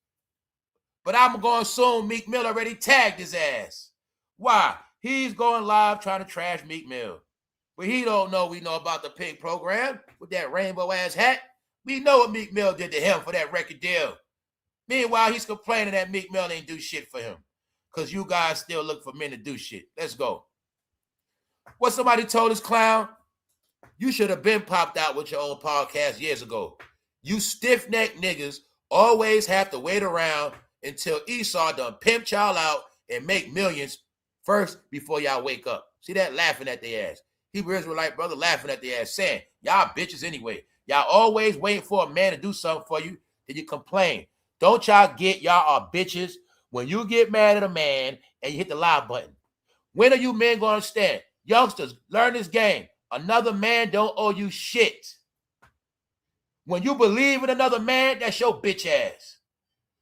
But I'm going to assume Meek Mill already tagged his ass. Why? He's going live trying to trash Meek Mill. But he don't know we know about the pink program with that rainbow-ass hat. We know what Meek Mill did to him for that record deal. Meanwhile, he's complaining that Meek Mill ain't do shit for him because you guys still look for men to do shit. Let's go. What somebody told this clown? You should have been popped out with your own podcast years ago. You stiff-necked niggas always have to wait around until Esau done pimp y'all out and make millions first before y'all wake up. See that? Laughing at their ass. Hebrew Israelite brother laughing at their ass saying, y'all bitches anyway. Y'all always waiting for a man to do something for you. Then you complain. Don't y'all get y'all are bitches when you get mad at a man and you hit the live button. When are you men going to understand? Youngsters, learn this game. Another man don't owe you shit. When you believe in another man, that's your bitch ass.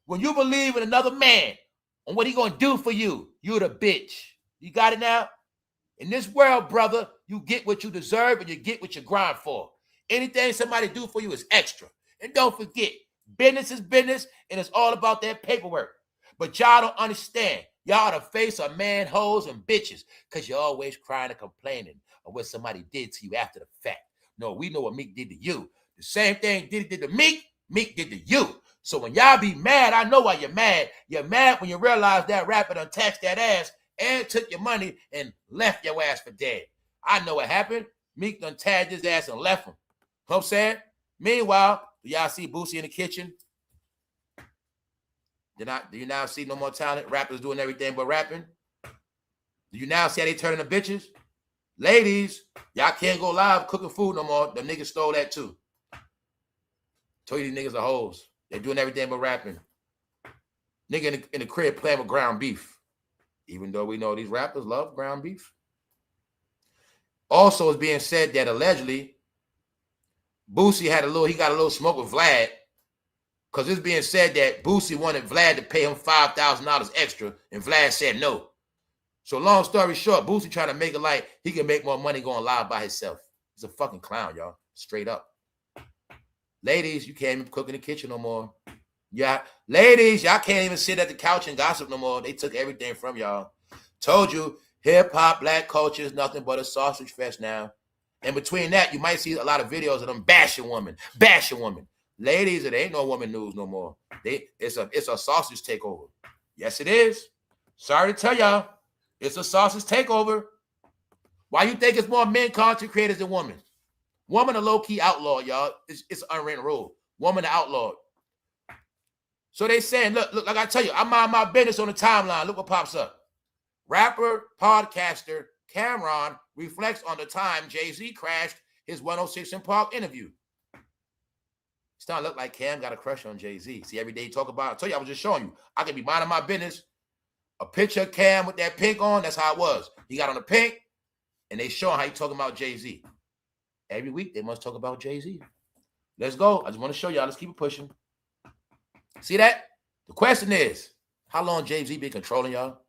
When you believe in another man and what he going to do for you, you the bitch. You got it now? In this world, brother, you get what you deserve and you get what you grind for. Anything somebody do for you is extra. And don't forget, business is business and it's all about that paperwork. But y'all don't understand. Y'all the face of man, hoes, and bitches because you're always crying and complaining of what somebody did to you after the fact. No, we know what Meek did to you. The same thing Diddy did to Meek, Meek did to you. So when y'all be mad, I know why you're mad. You're mad when you realize that rapper done taxed that ass and took your money and left your ass for dead. I know what happened. Meek done tagged his ass and left him. You know what I'm saying? Meanwhile, do y'all see Boosie in the kitchen? Do you now see no more talent? Rappers doing everything but rapping? Do you now see how they turning the bitches? Ladies, y'all can't go live cooking food no more. The niggas stole that too. Told you these niggas are hoes. They're doing everything but rapping. Nigga in the crib playing with ground beef. Even though we know these rappers love ground beef. Also, it's being said that allegedly, Boosie got a little smoke with Vlad. Because it's being said that Boosie wanted Vlad to pay him $5,000 extra, and Vlad said no. So long story short, Boosie trying to make it like he can make more money going live by himself. He's a fucking clown, y'all. Straight up. Ladies, you can't even cook in the kitchen no more. Yeah, ladies, y'all can't even sit at the couch and gossip no more. They took everything from y'all. Told you, hip-hop, black culture is nothing but a sausage fest now. And between that, you might see a lot of videos of them bashing women. Ladies, it ain't no woman news no more. It's a sausage takeover. Yes, it is. Sorry to tell y'all, it's a sausage takeover. Why you think it's more men content creators than women? Woman a low-key outlaw, y'all. It's an unwritten rule. Woman outlawed. So they saying, look, like I tell you, I mind my business on the timeline. Look what pops up. Rapper, podcaster, Cameron reflects on the time Jay-Z crashed his 106 in Park interview. It's starting to look like Cam got a crush on Jay-Z. See, every day you talk about, I told you, I was just showing you. I can be minding my business. A picture of Cam with that pink on, that's how it was. He got on the pink, and they showing how he talking about Jay-Z. Every week, they must talk about Jay-Z. Let's go. I just want to show y'all. Let's keep it pushing. See that? The question is, how long Jay-Z been controlling y'all?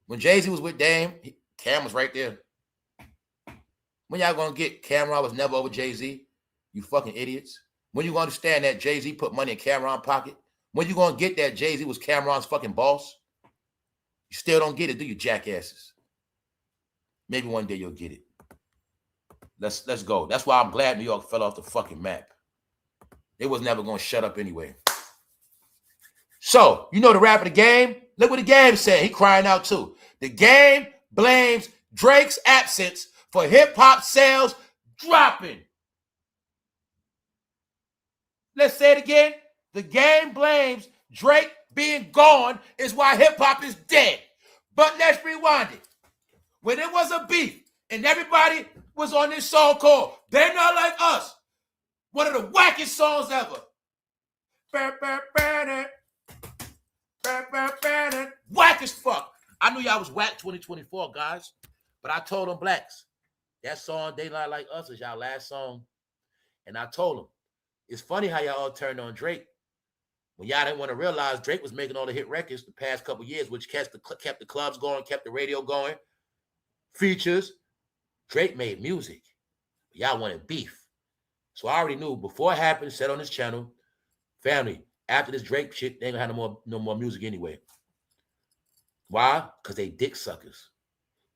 When Jay-Z was with Dame, Cam was right there. When y'all going to get Cameron was never over Jay-Z? You fucking idiots. When you going to understand that Jay-Z put money in Cameron's pocket? When you going to get that Jay-Z was Cameron's fucking boss? You still don't get it, do you, jackasses? Maybe one day you'll get it. Let's go. That's why I'm glad New York fell off the fucking map. They was never going to shut up anyway. So, you know the rap of the game? Look what the game said. He crying out too. The game blames Drake's absence for hip-hop sales dropping. Let's say it again. The game blames Drake being gone is why hip-hop is dead. But let's rewind it. When it was a beef and everybody was on this song called They're Not Like Us, one of the wackest songs ever. Whack as fuck. I knew y'all was whack 2024, guys. But I told them blacks, that song, They Not Like Us, is y'all last song. And I told them, it's funny how y'all all turned on Drake. When y'all didn't want to realize Drake was making all the hit records the past couple years, which kept the clubs going, kept the radio going. Features. Drake made music. Y'all wanted beef. So I already knew before it happened, said on this channel, family, after this Drake shit, they ain't gonna have no more music anyway. Why? Because they dick suckers.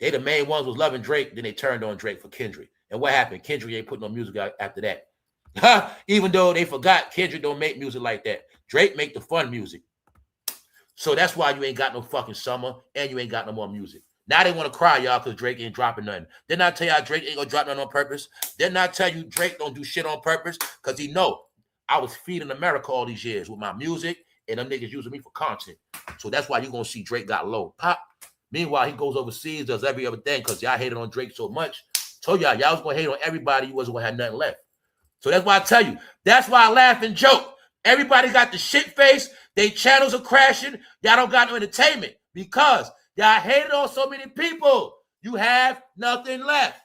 They the main ones was loving Drake, then they turned on Drake for Kendrick. And what happened? Kendrick ain't putting no music out after that. Even though they forgot Kendrick don't make music like that. Drake make the fun music. So that's why you ain't got no fucking summer and you ain't got no more music. Now they want to cry, y'all, because Drake ain't dropping nothing. Didn't I tell y'all Drake ain't gonna drop nothing on purpose? Didn't I tell you Drake don't do shit on purpose? Because he know I was feeding America all these years with my music and them niggas using me for content. So that's why you're gonna see Drake got low. Pop. Meanwhile, he goes overseas, does every other thing because y'all hated on Drake so much. Told y'all was gonna hate on everybody, you wasn't gonna have nothing left. So that's why I tell you, that's why I laugh and joke. Everybody got the shit face. They channels are crashing. Y'all don't got no entertainment because y'all hated on so many people. You have nothing left.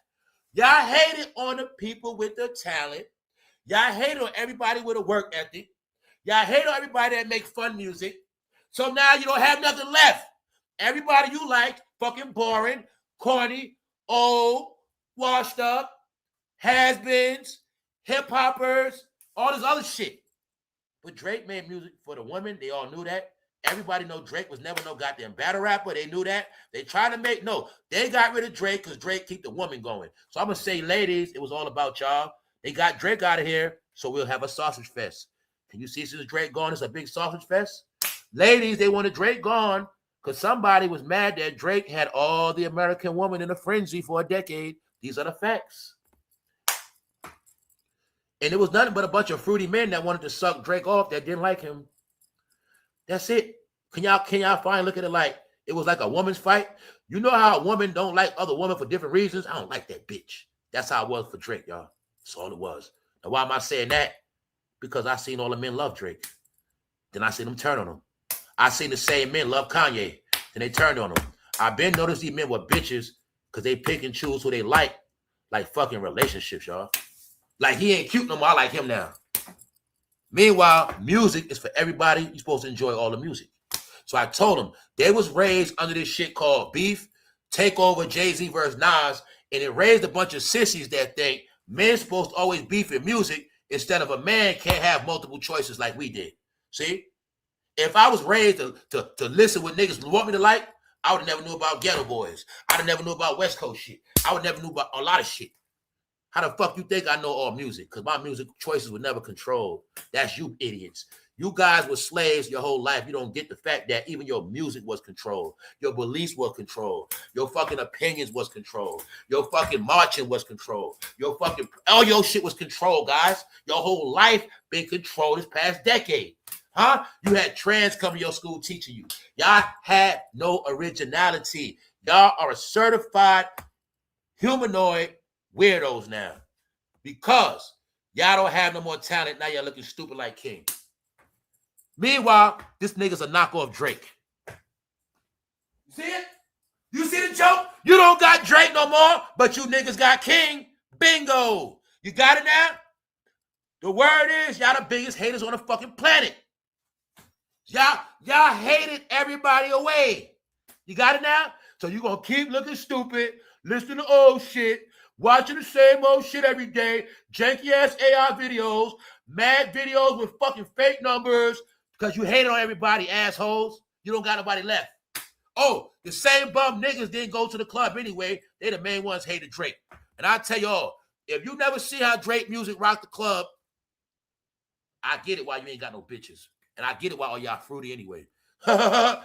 Y'all hated on the people with the talent. Y'all hated on everybody with a work ethic. Y'all hate on everybody that make fun music. So now you don't have nothing left. Everybody you liked, fucking boring, corny, old, washed up, has-beens, hip-hoppers, all this other shit. But Drake made music for the women. They all knew that. Everybody know Drake was never no goddamn battle rapper. They knew that. They tried to make, no, they got rid of Drake because Drake keep the woman going. So I'm going to say, ladies, it was all about y'all. They got Drake out of here, so we'll have a sausage fest. Can you see since Drake gone, it's a big sausage fest? Ladies, they wanted Drake gone because somebody was mad that Drake had all the American women in a frenzy for a decade. These are the facts. And it was nothing but a bunch of fruity men that wanted to suck Drake off that didn't like him. That's it. Can y'all finally look at it like it was like a woman's fight? You know how a woman don't like other women for different reasons? I don't like that bitch. That's how it was for Drake, y'all. That's all it was. Now, why am I saying that? Because I seen all the men love Drake. Then I seen them turn on him. I seen the same men love Kanye. Then they turned on him. I've been noticed these men were bitches because they pick and choose who they like fucking relationships, y'all. Like he ain't cute no more. I like him now. Meanwhile, music is for everybody. You're supposed to enjoy all the music. So I told them they was raised under this shit called beef, takeover, Jay-Z versus Nas, and it raised a bunch of sissies that think men's supposed to always beef in music instead of a man can't have multiple choices like we did. See? If I was raised to listen what niggas want me to like, I would have never knew about Ghetto Boys. I would never knew about West Coast shit. I would never knew about a lot of shit. How the fuck you think I know all music? Because my music choices were never controlled. That's you idiots. You guys were slaves your whole life. You don't get the fact that even your music was controlled. Your beliefs were controlled. Your fucking opinions was controlled. Your fucking marching was controlled. Your fucking, all your shit was controlled, guys. Your whole life been controlled this past decade. Huh? You had trans come to your school teaching you. Y'all had no originality. Y'all are a certified humanoid weirdos now because y'all don't have no more talent. Now y'all looking stupid like King. Meanwhile, this nigga's a knockoff Drake. You see it? You see the joke? You don't got Drake no more, but you niggas got King. Bingo. You got it now? The word is y'all the biggest haters on the fucking planet. Y'all hated everybody away. You got it now? So you're going to keep looking stupid, listening to old shit, watching the same old shit every day, janky-ass AI videos, mad videos with fucking fake numbers because you hated on everybody, assholes. You don't got nobody left. Oh, the same bum niggas didn't go to the club anyway. They the main ones hated Drake. And I tell y'all, if you never see how Drake music rocked the club, I get it why you ain't got no bitches. And I get it why all y'all fruity anyway. No,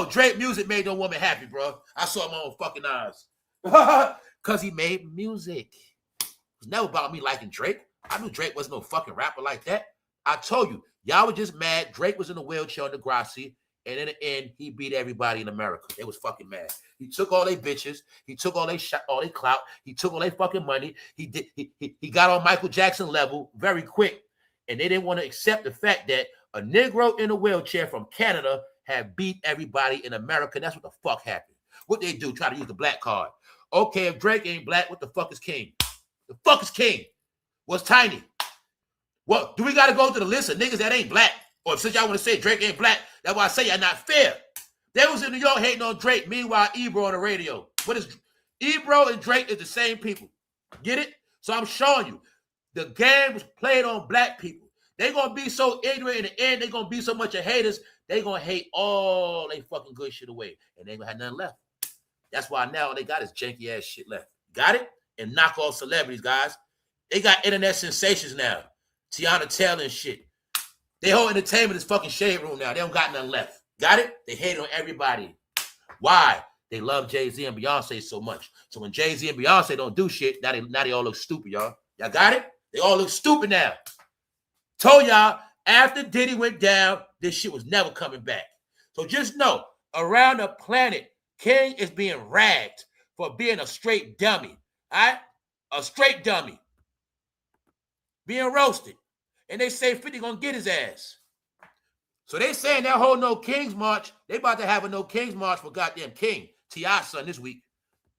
Drake music made no woman happy, bro. I saw my own fucking eyes. Because he made music. It was never about me liking Drake. I knew Drake wasn't no fucking rapper like that. I told you, y'all were just mad. Drake was in a wheelchair on Degrassi, and in the end, he beat everybody in America. They was fucking mad. He took all they bitches. He took all they clout. He took all their fucking money. He got on Michael Jackson level very quick. And they didn't want to accept the fact that a Negro in a wheelchair from Canada had beat everybody in America. That's what the fuck happened. What they do, try to use the black card. Okay, if Drake ain't black, what the fuck is King? The fuck is King? What's Tiny? What, do we got to go to the list of niggas that ain't black? Or since y'all want to say Drake ain't black, that's why I say y'all not fair. They was in New York hating on Drake. Meanwhile, Ebro on the radio. What is Ebro and Drake is the same people. Get it? So I'm showing you. The game was played on black people. They're going to be so ignorant in the end. They're going to be so much of haters. They're going to hate all they fucking good shit away. And they ain't going to have nothing left. That's why now all they got is janky ass shit left. Got it? And knock off celebrities, guys. They got internet sensations now. Teyanataylor and shit. Their whole entertainment is fucking shade room now. They don't got nothing left. Got it? They hate on everybody. Why? They love Jay-Z and Beyonce so much. So when Jay-Z and Beyonce don't do shit, now they all look stupid, y'all. Y'all got it? They all look stupid now. Told y'all, after Diddy went down, this shit was never coming back. So just know, around the planet, King is being ragged for being a straight dummy. All right? A straight dummy. Being roasted. And they say 50 gonna get his ass. So they saying that whole No Kings March, they about to have a No Kings March for goddamn King, T.I.'s son this week.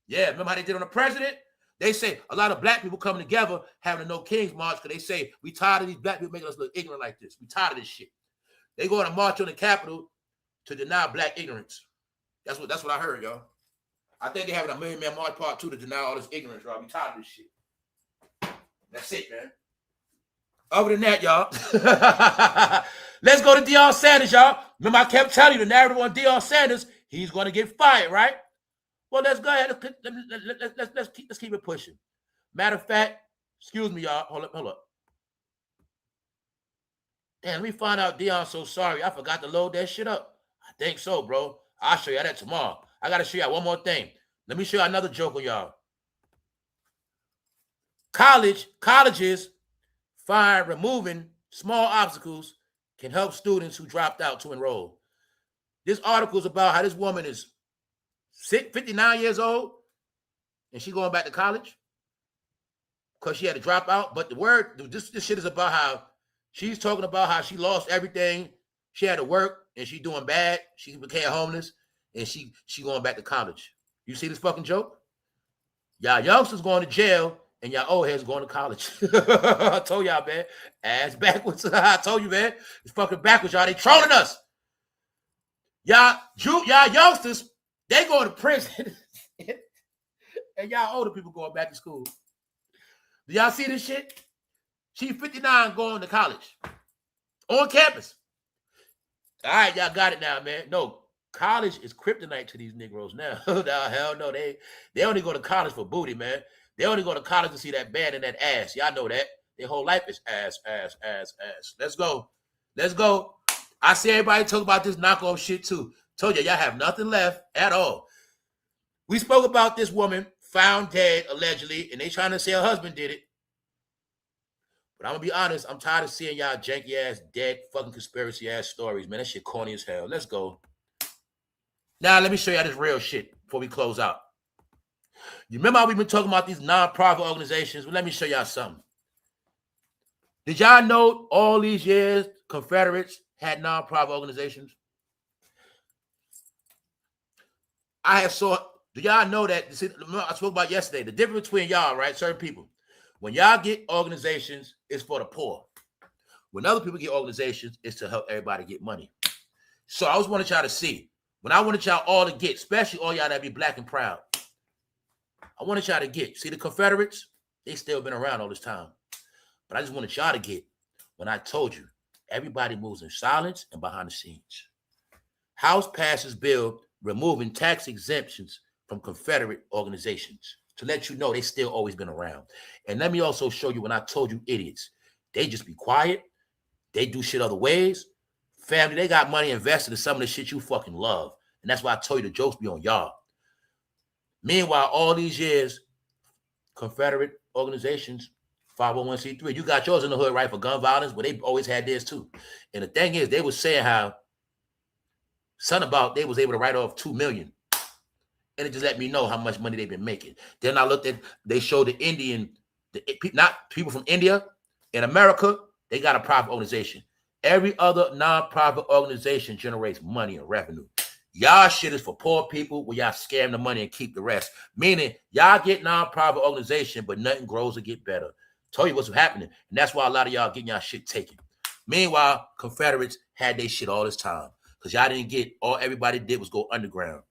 Yeah, remember how they did on the president? They say a lot of black people coming together having a No Kings March because they say we tired of these black people making us look ignorant like this. We tired of this shit. They going to march on the Capitol to deny black ignorance. That's what I heard, y'all. I think they having a Million Man March Part 2 to deny all this ignorance, y'all. We tired of this shit. That's it, man. Other than that, y'all, let's go to Deion Sanders, y'all. Remember, I kept telling you the narrative on Deion Sanders, he's going to get fired, right? Well, let's go ahead. Let's keep it pushing. Matter of fact, excuse me, y'all. Hold up. Damn, let me find out Deion's so sorry. I forgot to load that shit up. I think so, bro. I'll show you that tomorrow. I got to show you one more thing. Let me show you another joke on y'all. Colleges find removing small obstacles can help students who dropped out to enroll. This article is about how this woman is 59 years old and she going back to college because she had to drop out. But this shit is about how she's talking about how she lost everything. She had to work and she doing bad. She became homeless and she going back to college. You see this fucking joke? Y'all youngsters going to jail and y'all old heads going to college. I told y'all, man. Ass backwards. I told you, man. It's fucking backwards, y'all. They trolling us. Y'all youngsters, they going to prison. And y'all older people going back to school. Do y'all see this shit? She 59 going to college. On campus. All right, y'all got it now, man. No, college is kryptonite to these Negroes now. No, hell no. They only go to college for booty, man. They only go to college to see that band and that ass. Y'all know that. Their whole life is ass. Let's go. I see everybody talk about this knockoff shit too. Told you, y'all have nothing left at all. We spoke about this woman found dead, allegedly, and they trying to say her husband did it. But I'm going to be honest, I'm tired of seeing y'all janky-ass, dead, fucking conspiracy-ass stories, man. That shit corny as hell. Let's go. Now, let me show y'all this real shit before we close out. You remember how we've been talking about these non-profit organizations? Well, let me show y'all something. Did y'all know all these years Confederates had non-profit organizations? Do y'all know that? I spoke about yesterday, the difference between y'all, right? Certain people. When y'all get organizations, it's for the poor. When other people get organizations, it's to help everybody get money. So I just wanted y'all to see. When I wanted y'all all to get, especially all y'all that be black and proud, I wanted y'all to get. See, the Confederates, they still been around all this time. But I just wanted y'all to get when I told you, everybody moves in silence and behind the scenes. House passes bill removing tax exemptions from Confederate organizations to let you know they still always been around. And let me also show you when I told you idiots, they just be quiet. They do shit other ways. Family, they got money invested in some of the shit you fucking love. And that's why I told you the jokes be on y'all. Meanwhile, all these years, Confederate organizations, 501c3, you got yours in the hood, right, for gun violence, but they always had theirs too. And the thing is, they was saying how something about they was able to write off $2 million. And it just let me know how much money they've been making. Then I looked at, they showed not people from India, in America, they got a private organization. Every other non-profit organization generates money and revenue. Y'all shit is for poor people where y'all scam the money and keep the rest. Meaning, y'all get non-profit organization, but nothing grows or get better. Tell you what's happening. And that's why a lot of y'all getting y'all shit taken. Meanwhile, Confederates had their shit all this time. Because y'all didn't get, all everybody did was go underground.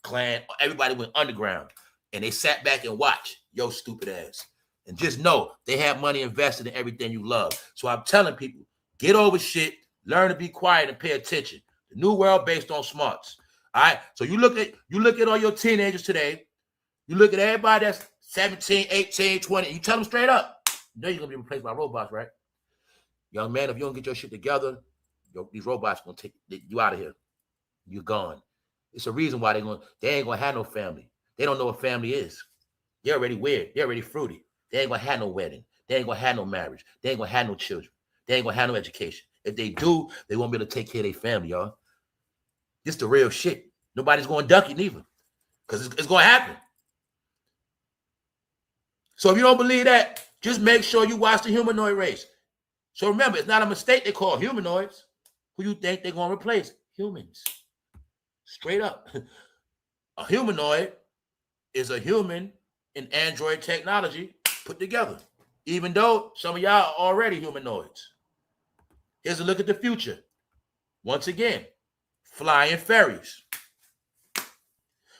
Klan, everybody went underground. And they sat back and watched. Yo, stupid ass. And just know, they have money invested in everything you love. So I'm telling people, get over shit, learn to be quiet and pay attention. The new world based on smarts. All right. So you look at all your teenagers today. You look at everybody that's 17, 18, 20, and you tell them straight up, you know you're gonna be replaced by robots, right? Young man, if you don't get your shit together, these robots gonna take you out of here. You're gone. It's a reason why they ain't gonna have no family. They don't know what family is. They're already weird. They're already fruity. They ain't gonna have no wedding. They ain't gonna have no marriage. They ain't gonna have no children. They ain't gonna have no education. If they do, they won't be able to take care of their family, y'all. This the real shit. Nobody's going to duck it neither. Because it's going to happen. So if you don't believe that, just make sure you watch The Humanoid Race. So remember, it's not a mistake they call humanoids. Who you think they're going to replace? Humans. Straight up. A humanoid is a human in android technology put together. Even though some of y'all are already humanoids. Here's a look at the future. Once again, flying ferries.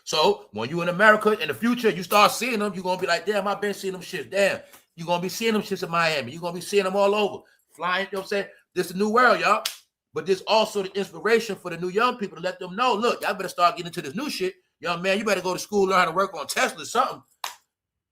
So when you in America in the future, you start seeing them, you're going to be like, damn, I've been seeing them shits. Damn, you're going to be seeing them shits in Miami. You're going to be seeing them all over. Flying, you know what I'm saying? This is a new world, y'all. But this also the inspiration for the new young people to let them know, look, y'all better start getting into this new shit. Young man, you better go to school, learn how to work on Tesla or something.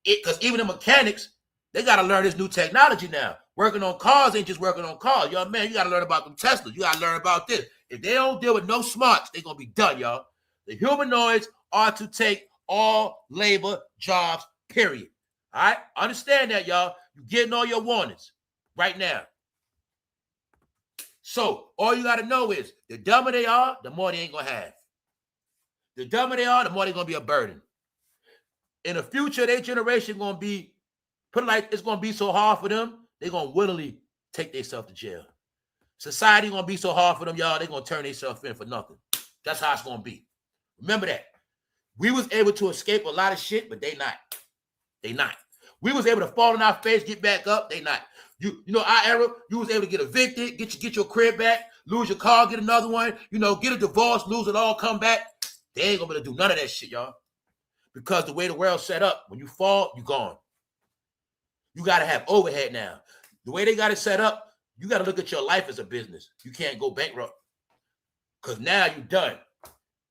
Because even the mechanics, they got to learn this new technology now. Working on cars ain't just working on cars. Young man, you got to learn about them Teslas. You got to learn about this. If they don't deal with no smarts, they're going to be done, y'all. The humanoids are to take all labor jobs, period. All right? Understand that, y'all. You're getting all your warnings right now. So all you got to know is the dumber they are, the more they ain't going to have. The dumber they are, the more they're going to be a burden. In the future, their generation going to be, put it like it's going to be so hard for them, they're going to willingly take themselves to jail. Society going to be so hard for them, y'all, they're going to turn themselves in for nothing. That's how it's going to be. Remember that. We was able to escape a lot of shit, but they not. They not. We was able to fall on our face, get back up. They not. You know, our era, you was able to get evicted, get your crib back, lose your car, get another one, you know, get a divorce, lose it all, come back. They ain't gonna be able to do none of that shit, y'all. Because the way the world's set up, when you fall, you gone. You gotta have overhead now. The way they got it set up, you gotta look at your life as a business. You can't go bankrupt. Because now you're done.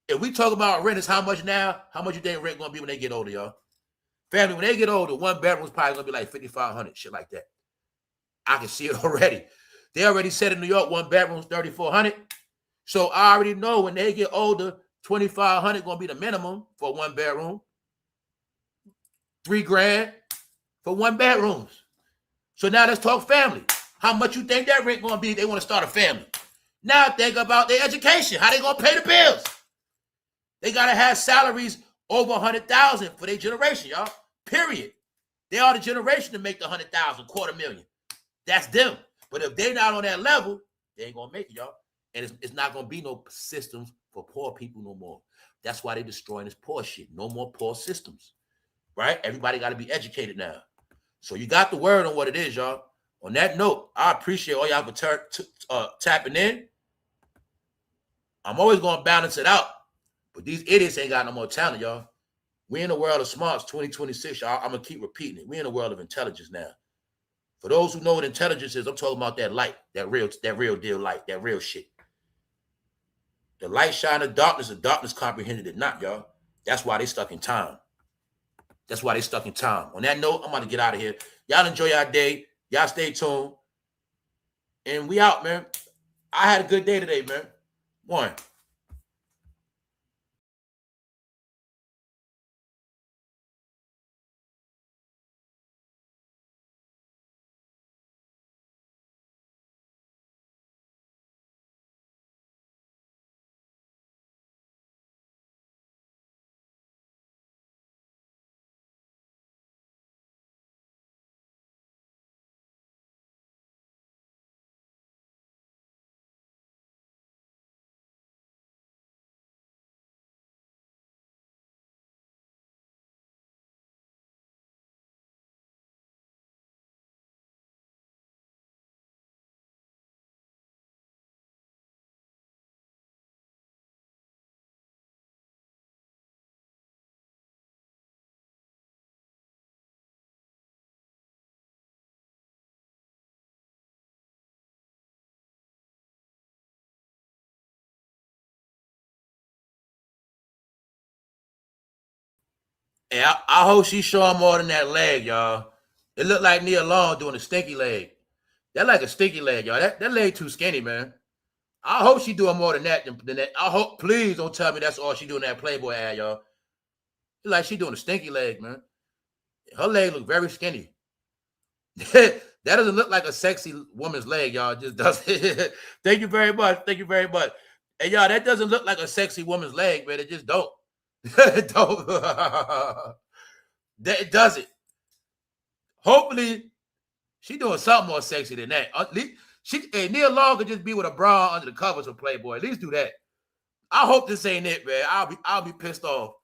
If we talk about rent, is how much now? How much you think rent gonna be when they get older, y'all? Family, when they get older, one bedroom's probably gonna be like $5,500, shit like that. I can see it already. They already said in New York, one bedroom's $3,400. So I already know when they get older, $2,500 gonna be the minimum for one bedroom. $3,000 for one bedrooms. So now let's talk family. How much you think that rent gonna be if they want to start a family? Now think about their education. How they gonna pay the bills? They gotta have salaries over $100,000 for their generation, y'all. Period. They are the generation to make the $100,000, $250,000. That's them. But if they're not on that level, they ain't gonna make it, y'all. And it's not gonna be no systems for poor people no more. That's why they're destroying this poor shit. No more poor systems, right? Everybody got to be educated now. So you got the word on what it is, y'all. On that note, I appreciate all y'all for tapping in. I'm always gonna balance it out, but these idiots ain't got no more talent, y'all. We in the world of smarts, 2026, y'all. I'm gonna keep repeating it. We in the world of intelligence now. For those who know what intelligence is, I'm talking about that light, that real deal light, that real shit. The light shine in darkness, and darkness comprehended it not, y'all. That's why they stuck in time. That's why they stuck in time. On that note, I'm about to get out of here. Y'all enjoy your day. Y'all stay tuned. And we out, man. I had a good day today, man. One. Hey, I hope she showing more than that leg, y'all. It looked like Nia Long doing a stinky leg. That like a stinky leg, y'all. That leg too skinny, man. I hope she doing more than that. I hope, please don't tell me that's all she doing that Playboy ad, y'all. It's like she doing a stinky leg, man. Her leg look very skinny. That doesn't look like a sexy woman's leg, y'all. It just doesn't. Thank you very much. Thank you very much. And y'all, that doesn't look like a sexy woman's leg, man. It just don't. It don't. It doesn't. Hopefully, She doing something more sexy than that. At least Nia Long could just be with a bra under the covers of Playboy. At least do that. I hope this ain't it, man. I'll be pissed off.